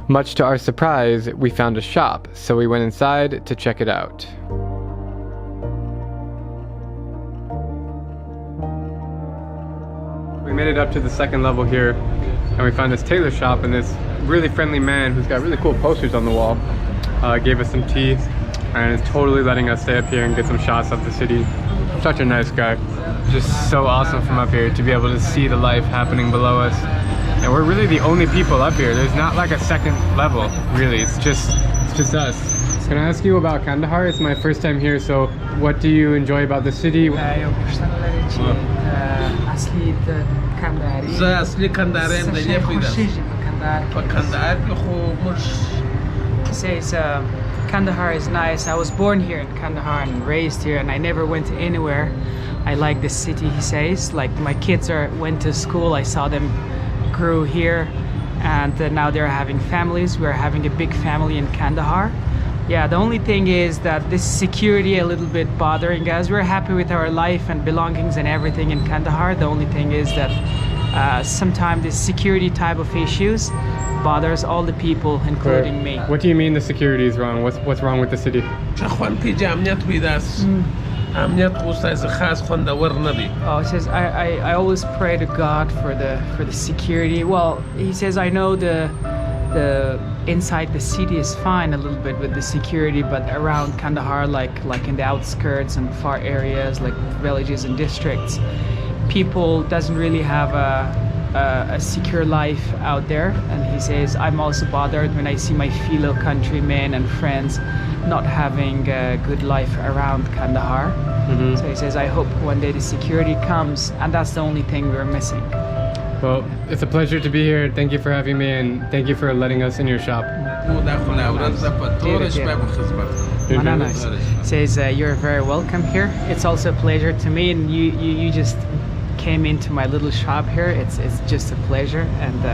A: Much to our surprise, we found a shop, so we went inside to check it out. We made it up to the second level here, and we found this tailor shop, and this really friendly man who's got really cool posters on the wall gave us some tea, and is totally letting us stay up here and get some shots of the city. Such a nice guy. Just so awesome from up here to be able to see the life happening below us. And we're really the only people up here. There's not like a second level, really. It's just us. Can I ask you about Kandahar? It's my first time here, so what do you enjoy about the city?
D: He says Kandahar is nice. I was born here in Kandahar and raised here, and I never went anywhere. I like the city, he says. Like my kids went to school, I saw them grew here, and now they're having families. We're having a big family in Kandahar. Yeah, the only thing is that this security a little bit bothering us. We're happy with our life and belongings and everything in Kandahar. The only thing is that sometimes this security type of issues bothers all the people, including me.
A: What do you mean the security is wrong? What's wrong with the city?
D: Oh, he says I always pray to God for the security. Well, he says I know the inside the city is fine a little bit with the security, but around Kandahar, like in the outskirts and far areas, like villages and districts, people doesn't really have a secure life out there. And he says I'm also bothered when I see my fellow countrymen and friends not having a good life around Kandahar. So he says I hope one day the security comes, and that's the only thing we're missing.
A: Well, it's a pleasure to be here. Thank you for having me, and thank you for letting us in your shop.
D: Says you're very welcome here. It's also a pleasure to me, and you just came into my little shop here. It's just a pleasure, and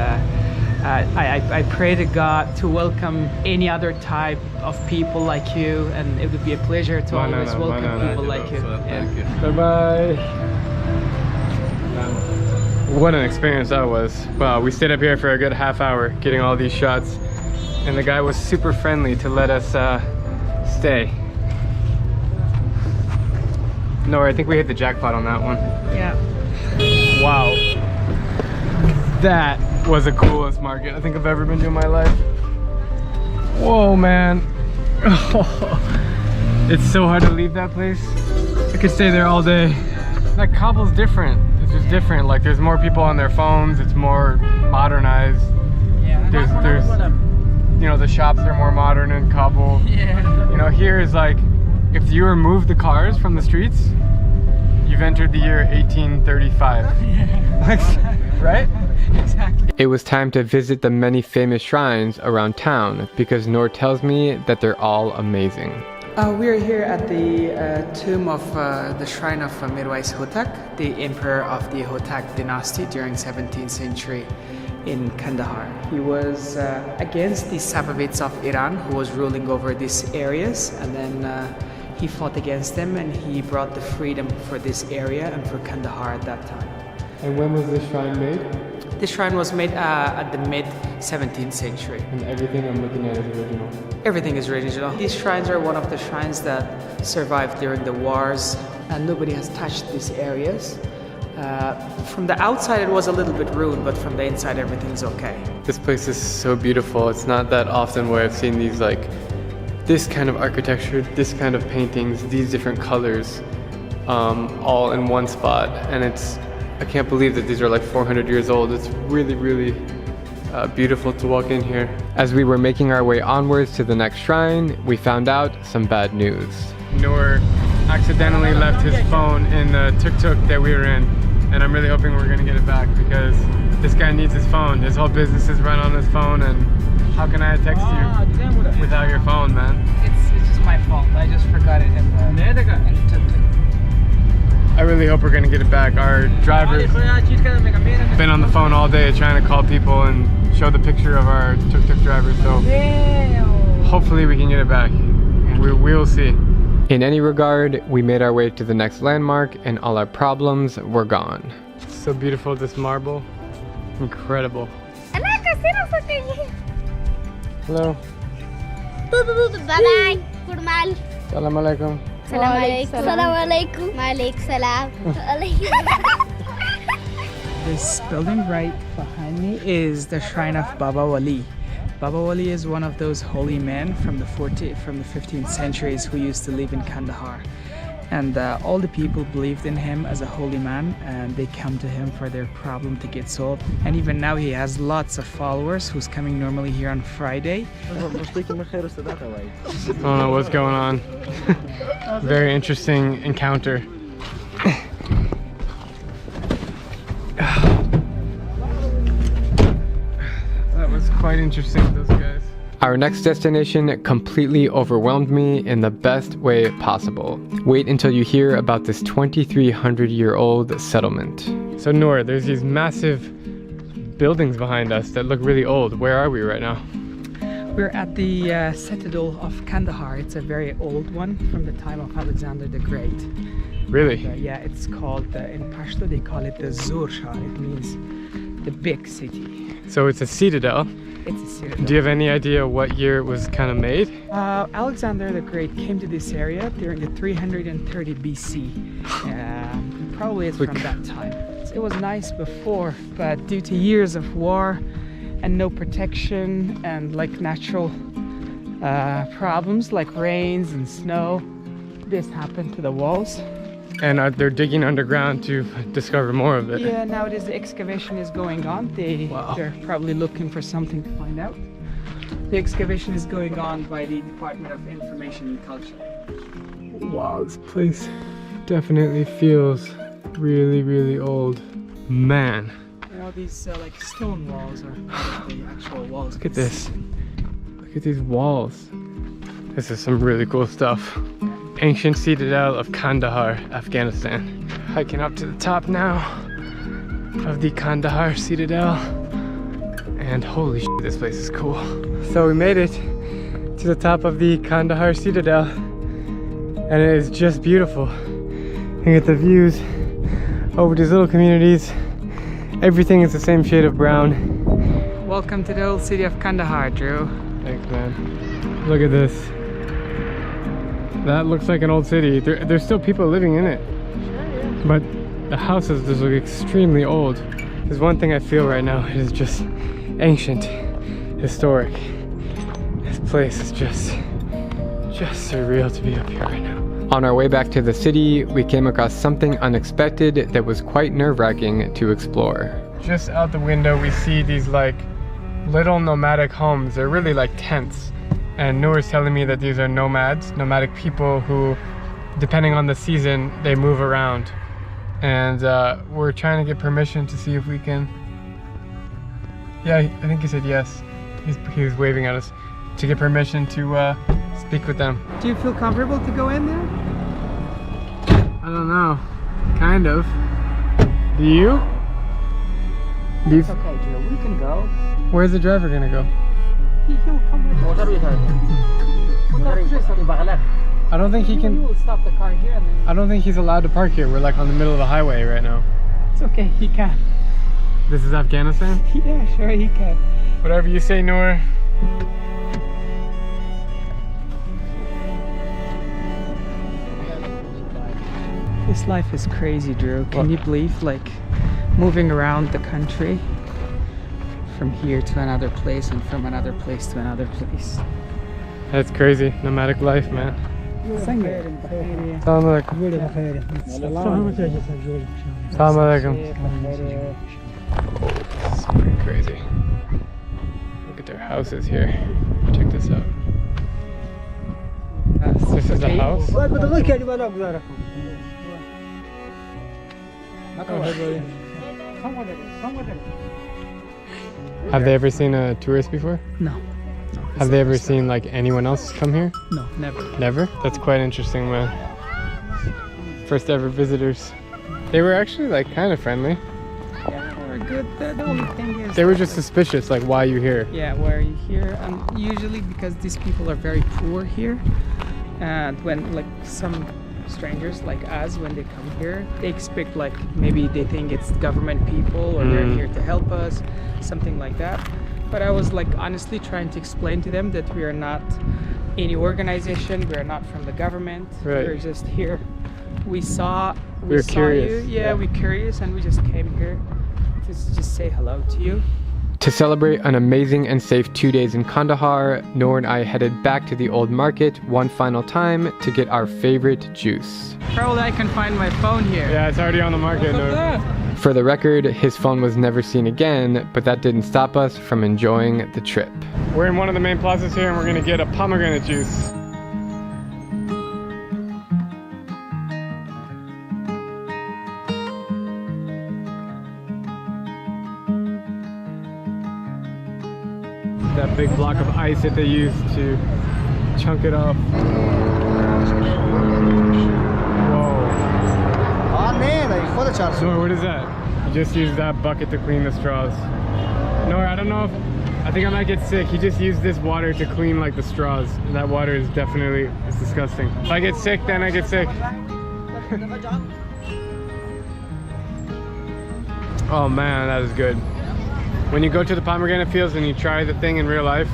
D: I pray to God to welcome any other type of people like you, and it would be a pleasure to always welcome people like you.
A: Bye bye. What an experience that was. Wow, we stayed up here for a good half hour getting all these shots, and the guy was super friendly to let us stay. No, I think we hit the jackpot on that one.
D: Yeah.
A: Wow. That was the coolest market I think I've ever been to in my life. Whoa, man. It's so hard to leave that place. I could stay there all day. Like, Kabul's different. It's just different. Like, there's more people on their phones. It's more modernized.
D: Yeah.
A: There's you know, the shops are more modern in Kabul.
D: Yeah.
A: You know, here is like, if you remove the cars from the streets, you've entered the year 1835.
D: Yeah.
A: Right?
D: Exactly.
A: It was time to visit the many famous shrines around town, because Noor tells me that they're all amazing.
D: We're here at the tomb of the shrine of Mirwais Hotak, the emperor of the Hotak dynasty during 17th century in Kandahar. He was against the Safavids of Iran, who was ruling over these areas, and then he fought against them, and he brought the freedom for this area and for Kandahar at that time.
A: And when was this shrine made?
D: The shrine was made at the mid-17th century.
A: And everything I'm looking at is original?
D: Everything is original. These shrines are one of the shrines that survived during the wars, and nobody has touched these areas. From the outside it was a little bit ruined, but from the inside everything's okay.
A: This place is so beautiful. It's not that often where I've seen these, like, this kind of architecture, this kind of paintings, these different colors, all in one spot. And I can't believe that these are like 400 years old. It's really, really beautiful to walk in here. As we were making our way onwards to the next shrine, we found out some bad news. Noor accidentally left his phone in the tuk-tuk that we were in, and I'm really hoping we're gonna get it back, because this guy needs his phone. His whole business is run on his phone, and how can I text you without your phone, man?
D: It's just my fault. I just forgot it in the tuk-tuk.
A: I really hope we're gonna get it back. Our driver's been on the phone all day trying to call people and show the picture of our tuk-tuk driver, so hopefully we can get it back. We will see. In any regard, we made our way to the next landmark, and all our problems were gone. So beautiful, this marble. Incredible. Hello.
J: Bye-bye. Kurmal.
A: Salam alaikum.
J: Salam alaikum. Malik salam.
D: This building right behind me is the shrine of Baba Wali. Baba Wali is one of those holy men from the 15th centuries who used to live in Kandahar.
I: and all the people believed in him as a holy man, and they come to him for their problem to get solved. And even now he has lots of followers who's coming normally here on Friday.
A: I don't know what's going on. Very interesting encounter. That was quite interesting with those guys. Our next destination completely overwhelmed me in the best way possible. Wait until you hear about this 2,300-year-old settlement. So Noor, there's these massive buildings behind us that look really old. Where are we right now?
I: We're at the citadel of Kandahar. It's a very old one from the time of Alexander the Great.
A: Really?
I: Yeah, it's called, in Pashto they call it the Zur Shah. It means the big city.
A: So it's a citadel.
I: It's a citadel.
A: Do you have any idea what year it was kind of made?
I: Alexander the Great came to this area during the 330 BC. Probably it's from that time. It was nice before, but due to years of war and no protection and like natural problems like rains and snow, this happened to the walls.
A: And they're digging underground to discover more of it.
I: Yeah, nowadays the excavation is going on. They're probably looking for something to find out. The excavation is going on by the Department of Information and Culture.
A: Wow, this place definitely feels really, really old. Man.
I: You know, these like stone walls are part of the actual walls.
A: Look at this. Look at these walls. This is some really cool stuff. Ancient citadel of Kandahar, Afghanistan. Hiking up to the top now of the Kandahar citadel. And holy shit, this place is cool. So we made it to the top of the Kandahar citadel. And it is just beautiful. You get the views over these little communities. Everything is the same shade of brown.
I: Welcome to the old city of Kandahar, Drew.
A: Thanks, man. Look at this. That looks like an old city. There's still people living in it. But the houses just look extremely old. There's one thing I feel right now. It is just ancient, historic. This place is just surreal to be up here right now. On our way back to the city, we came across something unexpected that was quite nerve-wracking to explore. Just out the window, we see these like little nomadic homes. They're really like tents. And Noor is telling me that these are nomads, nomadic people who, depending on the season, they move around. And we're trying to get permission to see if we can... Yeah, I think he said yes. He was waving at us to get permission to speak with them.
I: Do you feel comfortable to go in there?
A: I don't know. Kind of. Do you?
I: It's okay, Drew. We can go.
A: Where's the driver gonna go?
I: He'll come with us.
A: I don't think he can.
I: We'll stop the car here and then...
A: I don't think he's allowed to park here. We're like on the middle of a highway right now.
I: It's okay, he can.
A: This is Afghanistan?
I: Yeah, sure, he can.
A: Whatever you say, Noor.
I: This life is crazy, Drew. Can you believe, like, moving around the country from here to another place and from another place to another place?
A: That's crazy. Nomadic life, man.
I: Assalamu
A: alaikum. This is pretty crazy. Look at their houses here. Check this out. This is the house. Have they ever seen a tourist before?
I: No.
A: Have they ever seen like anyone else come here?
I: No, never.
A: Never? That's quite interesting, man. First ever visitors. They were actually like kind of friendly.
I: Yeah, they were good. The only thing is...
A: They were just suspicious, like why are you here?
I: Yeah, why are you here? Usually because these people are very poor here. And when like some strangers like us, when they come here, they expect like maybe they think it's government people or they're here to help us, something like that. But I was like honestly trying to explain to them that we are not any organization, we are not from the government,
A: right.
I: We're just here. We saw
A: curious.
I: you, yeah, we're curious, and we just came here to just say hello to you.
A: To celebrate an amazing and safe 2 days in Kandahar, Noor and I headed back to the old market one final time to get our favorite juice.
D: Probably I can find my phone here.
A: Yeah, it's already on the market, Noor. For the record, his phone was never seen again, but that didn't stop us from enjoying the trip. We're in one of the main plazas here and we're gonna get a pomegranate juice. That big block of ice that they use to chunk it up. Noor, what is that? You just used that bucket to clean the straws. Noor, I don't know if, I think I might get sick. He just used this water to clean like the straws. And that water is definitely, it's disgusting. If I get sick, then I get sick. Oh man, that is good. When you go to the pomegranate fields and you try the thing in real life,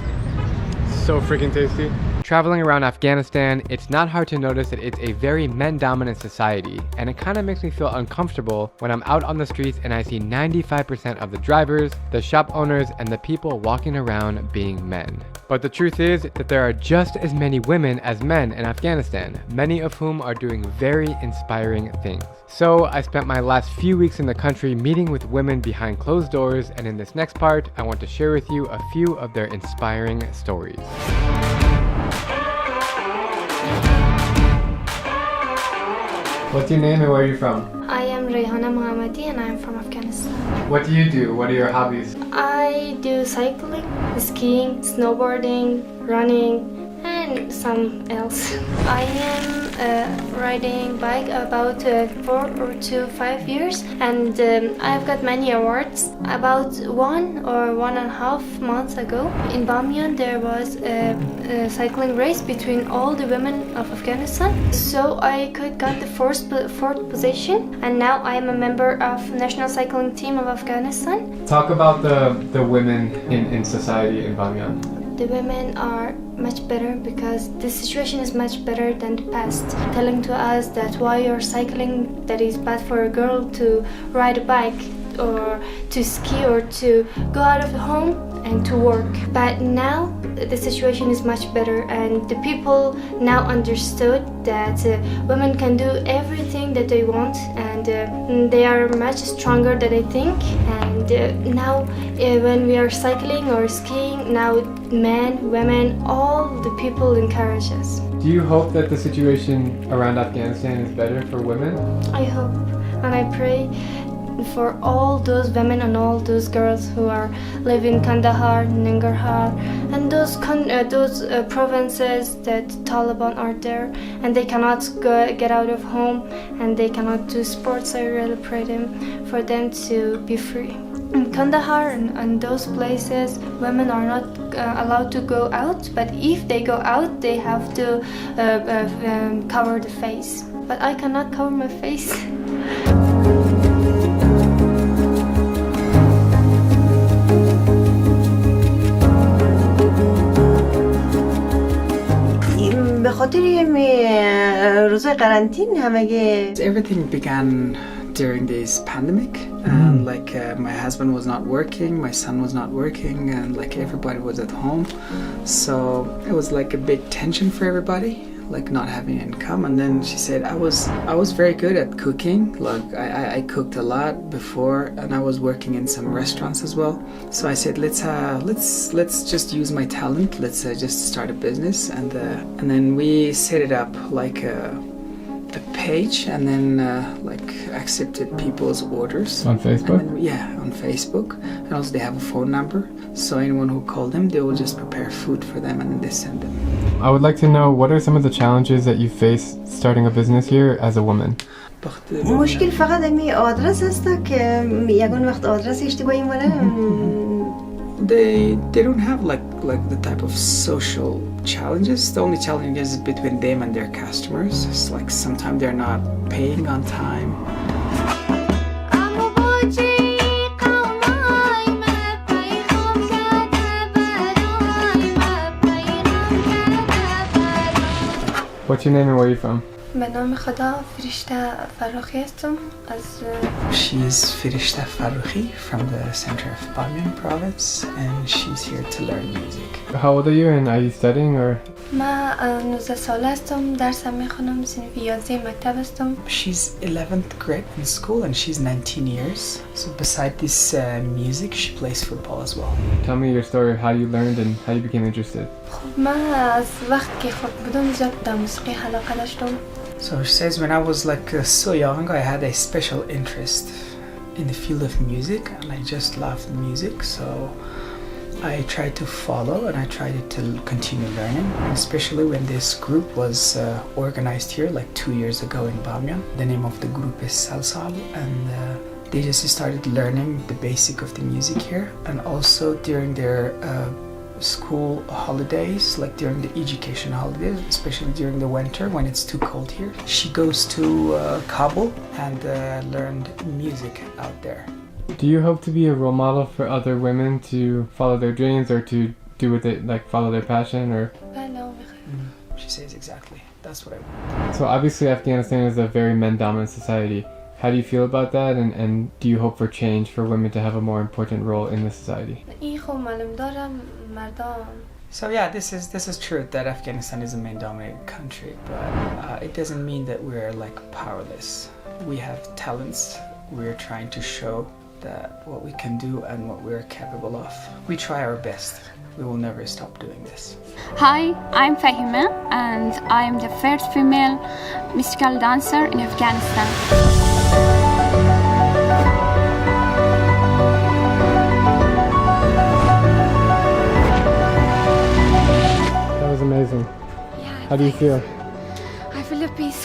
A: it's so freaking tasty. Traveling around Afghanistan, it's not hard to notice that it's a very men-dominant society, and it kind of makes me feel uncomfortable when I'm out on the streets and I see 95% of the drivers, the shop owners, and the people walking around being men. But the truth is that there are just as many women as men in Afghanistan, many of whom are doing very inspiring things. So I spent my last few weeks in the country meeting with women behind closed doors, and in this next part, I want to share with you a few of their inspiring stories. What's your name and where are you from?
C: I am Rehana Mohammadi and I am from Afghanistan.
A: What do you do? What are your hobbies?
C: I do cycling, skiing, snowboarding, running, and some else. I am riding bike about 4 to 5 years, and I've got many awards. About 1 or 1.5 months ago in Bamiyan there was a cycling race between all the women of Afghanistan. So I could got the fourth position, and now I am a member of national cycling team of Afghanistan.
A: Talk about the women in society in Bamiyan.
C: The women are much better because the situation is much better than the past. Telling to us that why you're cycling, that is bad for a girl to ride a bike or to ski or to go out of the home and to work. But now the situation is much better, and the people now understood that women can do everything that they want, and they are much stronger than I think. And now when we are cycling or skiing, now men, women, all the people encourage us.
A: Do you hope that the situation around Afghanistan is better for women?
C: I hope, and I pray for all those women and all those girls who are living in Kandahar, Nangarhar, and those provinces that Taliban are there, and they cannot get out of home, and they cannot do sports. I really pray for them to be free. In Kandahar and those places, women are not allowed to go out, but if they go out, they have to cover the face. But I cannot cover my face.
I: Everything began during this pandemic, and my husband was not working, my son was not working, and like everybody was at home, so it was like a big tension for everybody, like not having income. And then she said I was very good at cooking, like I cooked a lot before, and I was working in some restaurants as well. So I said let's just use my talent, let's just start a business, and then we set it up like a page, and then accepted people's orders
A: on Facebook.
I: On Facebook, and also they have a phone number, so anyone who called them, they will just prepare food for them and then they send them.
A: I would like to know, what are some of the challenges that you face starting a business here as a woman?
L: مشکل فقط امی آدرس هسته که یگان وقت آدرس اشتباهی مونه.
I: They don't have like the type of social challenges. The only challenge is between them and their customers. It's like sometimes they're not paying on time.
A: What's your name and where are you from?
C: به نام خدا فرشته فراخی هستم از
I: She's Firishta Faruqi from the center of Bamiyan province, and she's here to learn music.
A: How old are you and are you studying or?
C: من 19 ساله هستم درسم میخونم صنف 11 مکتب هستم.
I: She's 11th grade in school and she's 19 years. So beside this music, she plays football as well.
A: Tell me your story of how you learned and how you became interested.
C: خب من از وقت که خود بودم زیاد به موسیقی علاقه داشتم.
I: So she says, when I was like so young, I had a special interest in the field of music, and I just loved music. So I tried to follow and I tried to continue learning, and especially when this group was organized here like 2 years ago in Bamiyan. The name of the group is Salsal, and they just started learning the basic of the music here, and also during their school holidays, like during the education holidays, especially during the winter when it's too cold here, she goes to Kabul and learned music out there.
A: Do you hope to be a role model for other women to follow their dreams or to do with it, like follow their passion or?
I: She says exactly. That's what I want.
A: So obviously Afghanistan is a very men-dominant society. How do you feel about that, and do you hope for change for women to have a more important role in the society?
I: So yeah, this is true that Afghanistan is a man-dominated country, but it doesn't mean that we're like powerless. We have talents. We're trying to show that what we can do and what we're capable of. We try our best. We will never stop doing this.
J: Hi, I'm Fahima and I'm the first female musical dancer in Afghanistan.
A: That was amazing.
J: Yeah,
A: how do you feel?
J: I feel a peace.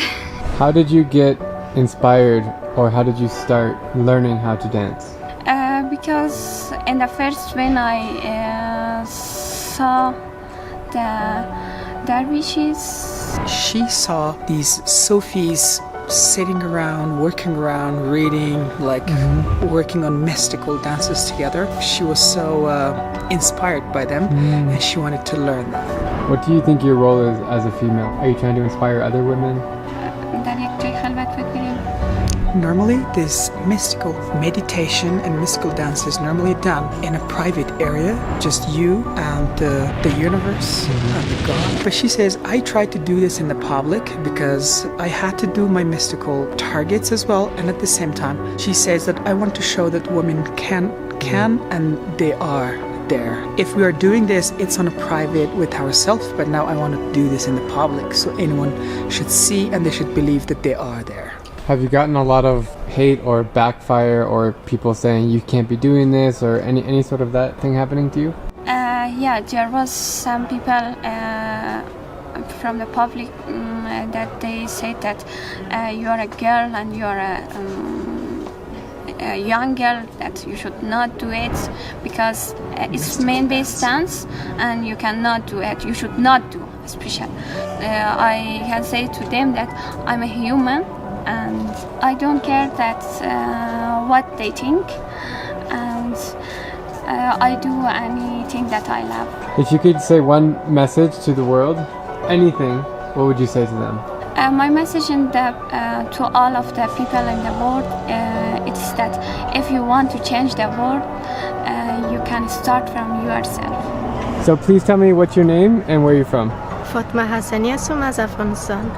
A: How did you get inspired, or how did you start learning how to dance?
J: Because in the first when I saw the dervishes,
I: she saw these Sufis sitting around, working around, reading, like working on mystical dances together. She was so inspired by them, and she wanted to learn that.
A: What do you think your role is as a female? Are you trying to inspire other women?
I: Normally, this mystical meditation and mystical dance is normally done in a private area, just you and the universe and the God. But she says, I tried to do this in the public because I had to do my mystical targets as well, and at the same time, she says that I want to show that women can and they are there. If we are doing this, it's on a private with ourselves, but now I want to do this in the public, so anyone should see and they should believe that they are there.
A: Have you gotten a lot of hate or backfire or people saying you can't be doing this or any sort of that thing happening to you?
J: Yeah, there was some people from the public that they said that you are a girl and you are a young girl, that you should not do it because it's men-based dance and you cannot do it. You should not do, especially. I can say to them that I'm a human and I don't care that what they think, and I do anything that I love.
A: If you could say one message to the world, anything, what would you say to them?
J: My message to all of the people in the world is that if you want to change the world, you can start from yourself.
A: So please tell me what's your name and where you're from.
C: فاطمه حسنی هستم از افغانستان.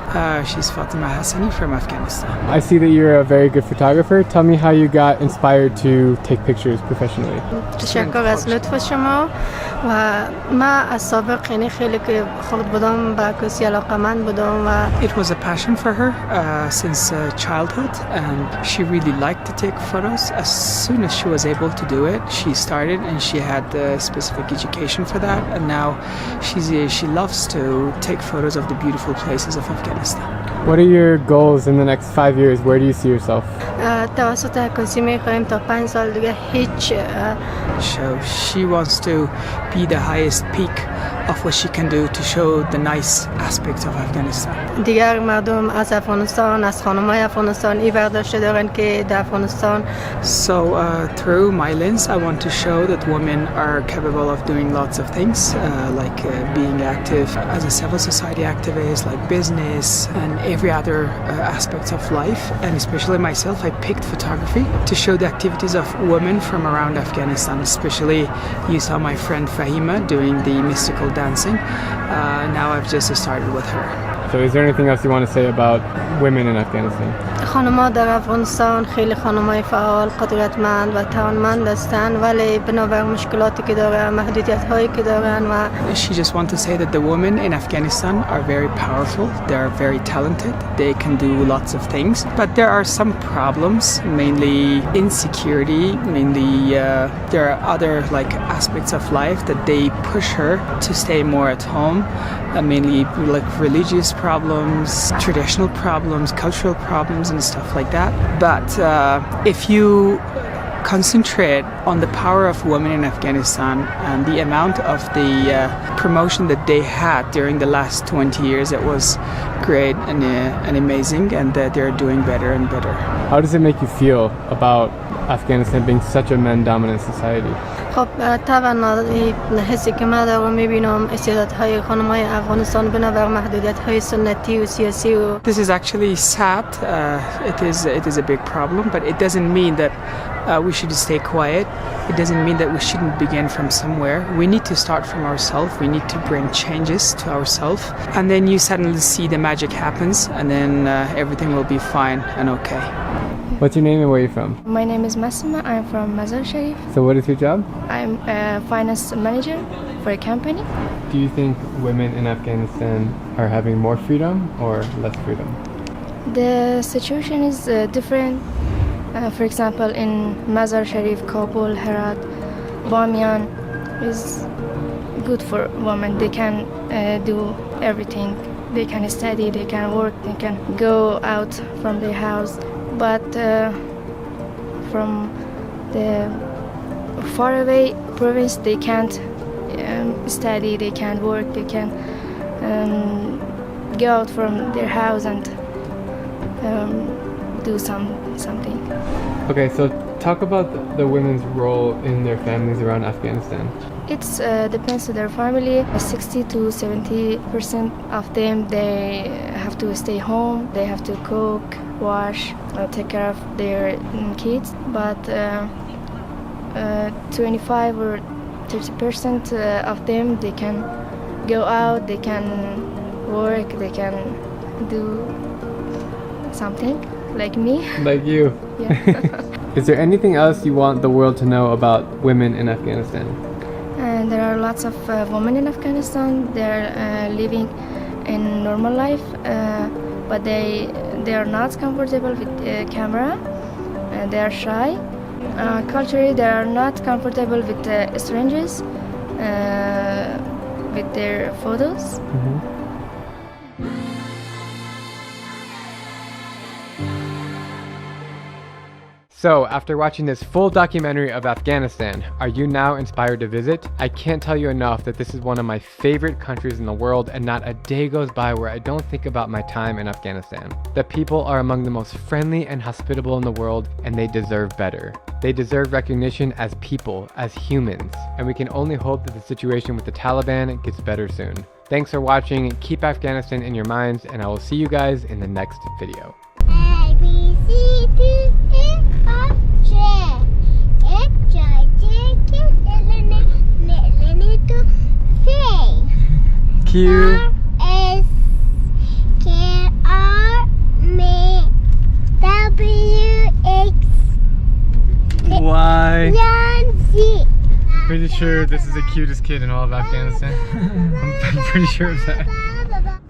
I: She's Fatima Hassani from Afghanistan.
A: I see that you're a very good photographer. Tell me how you got inspired to take pictures professionally.
C: تشکر از لطف شما و من از سابق یعنی خیلی که خود بودم به عکاسی علاقه‌مند بودم و
I: It was a passion for her since childhood, and she really liked to take photos. As soon as she was able to do it, she started, and she had the specific education for that, and now she loves to take photos of the beautiful places of Afghanistan.
A: What are your goals in the next 5 years? Where do you see yourself?
C: توسط عکاسی می‌خوایم تا 5 سال دیگه هیچ
I: So she wants to be the highest peak of what she can do to show the nice aspects of Afghanistan.
M: دیگر مردم از افغانستان از خانم‌های افغانستان این برداشت دارن که در افغانستان
I: So through my lens I want to show that women are capable of doing lots of things like being active as a civil society activist, like business and every other aspects of life, and especially myself I picked photography to show the activities of women from around Afghanistan. Especially you saw my friend Fahima doing the mystical dancing. Now I've just started with her.
A: So is there anything else you want to say about women in Afghanistan?
M: خانم‌ها در افغانستان خیلی خانم‌های فعال، قدرتمند و توانمند هستند ولی بنابر مشکلاتی که دارن، محدودیت‌هایی که دارن و
I: She just wants to say that the women in Afghanistan are very powerful, they are very talented, they can do lots of things, but there are some problems, mainly insecurity, mainly there are other like aspects of life that they push her to stay more at home, mainly like religious problems, traditional problems, cultural problems and stuff like that. But if you concentrate on the power of women in Afghanistan and the amount of the promotion that they had during the last 20 years, it was great and amazing, and they're doing better and better.
A: How does it make you feel about Afghanistan being such a men-dominant society?
M: خب طبعا حسی که من دارم میبینم استعدادهای خانم‌های افغانستان بنابر محدودیت‌های سنتی و سیاسی و
I: This is actually sad. It is a big problem, but it doesn't mean that we should stay quiet. It doesn't mean that we shouldn't begin from somewhere. We need to start from ourselves. We need to bring changes to ourselves, and then you suddenly see the magic happens, and then everything will be fine and okay.
A: What's your name and where are you from?
N: My name is Masima. I'm from Mazar-i-Sharif.
A: So what is your job?
N: I'm a finance manager for a company.
A: Do you think women in Afghanistan are having more freedom or less freedom?
N: The situation is different. For example, in Mazar-i-Sharif, Kabul, Herat, Bamiyan is good for women. They can do everything. They can study, they can work, they can go out from their house. But from the faraway province, they can't study, they can't work, they can't go out from their house and do something.
A: Okay, so talk about the women's role in their families around Afghanistan.
N: It depends on their family. 60 to 70% of them, they have to stay home, they have to cook, wash, take care of their kids, but 25 or 30% of them, they can go out, they can work, they can do something like me.
A: Like you?
N: Yeah.
A: Is there anything else you want the world to know about women in Afghanistan?
N: And there are lots of women in Afghanistan. They're living in normal life, but they are not comfortable with camera. They are shy. Culturally, they are not comfortable with strangers, with their photos.
A: Mm-hmm. So, after watching this full documentary of Afghanistan, are you now inspired to visit? I can't tell you enough that this is one of my favorite countries in the world, and not a day goes by where I don't think about my time in Afghanistan. The people are among the most friendly and hospitable in the world, and they deserve better. They deserve recognition as people, as humans, and we can only hope that the situation with the Taliban gets better soon. Thanks for watching, keep Afghanistan in your minds, and I will see you guys in the next video.
O: A, B, C, D, E, F, G, H, I, J, K, L, N, N, to Q,
A: Q,
O: S, K, R, M, W, X,
A: Y.
O: and Z.
A: Pretty sure this is the cutest kid in all of Afghanistan. I'm pretty sure of that.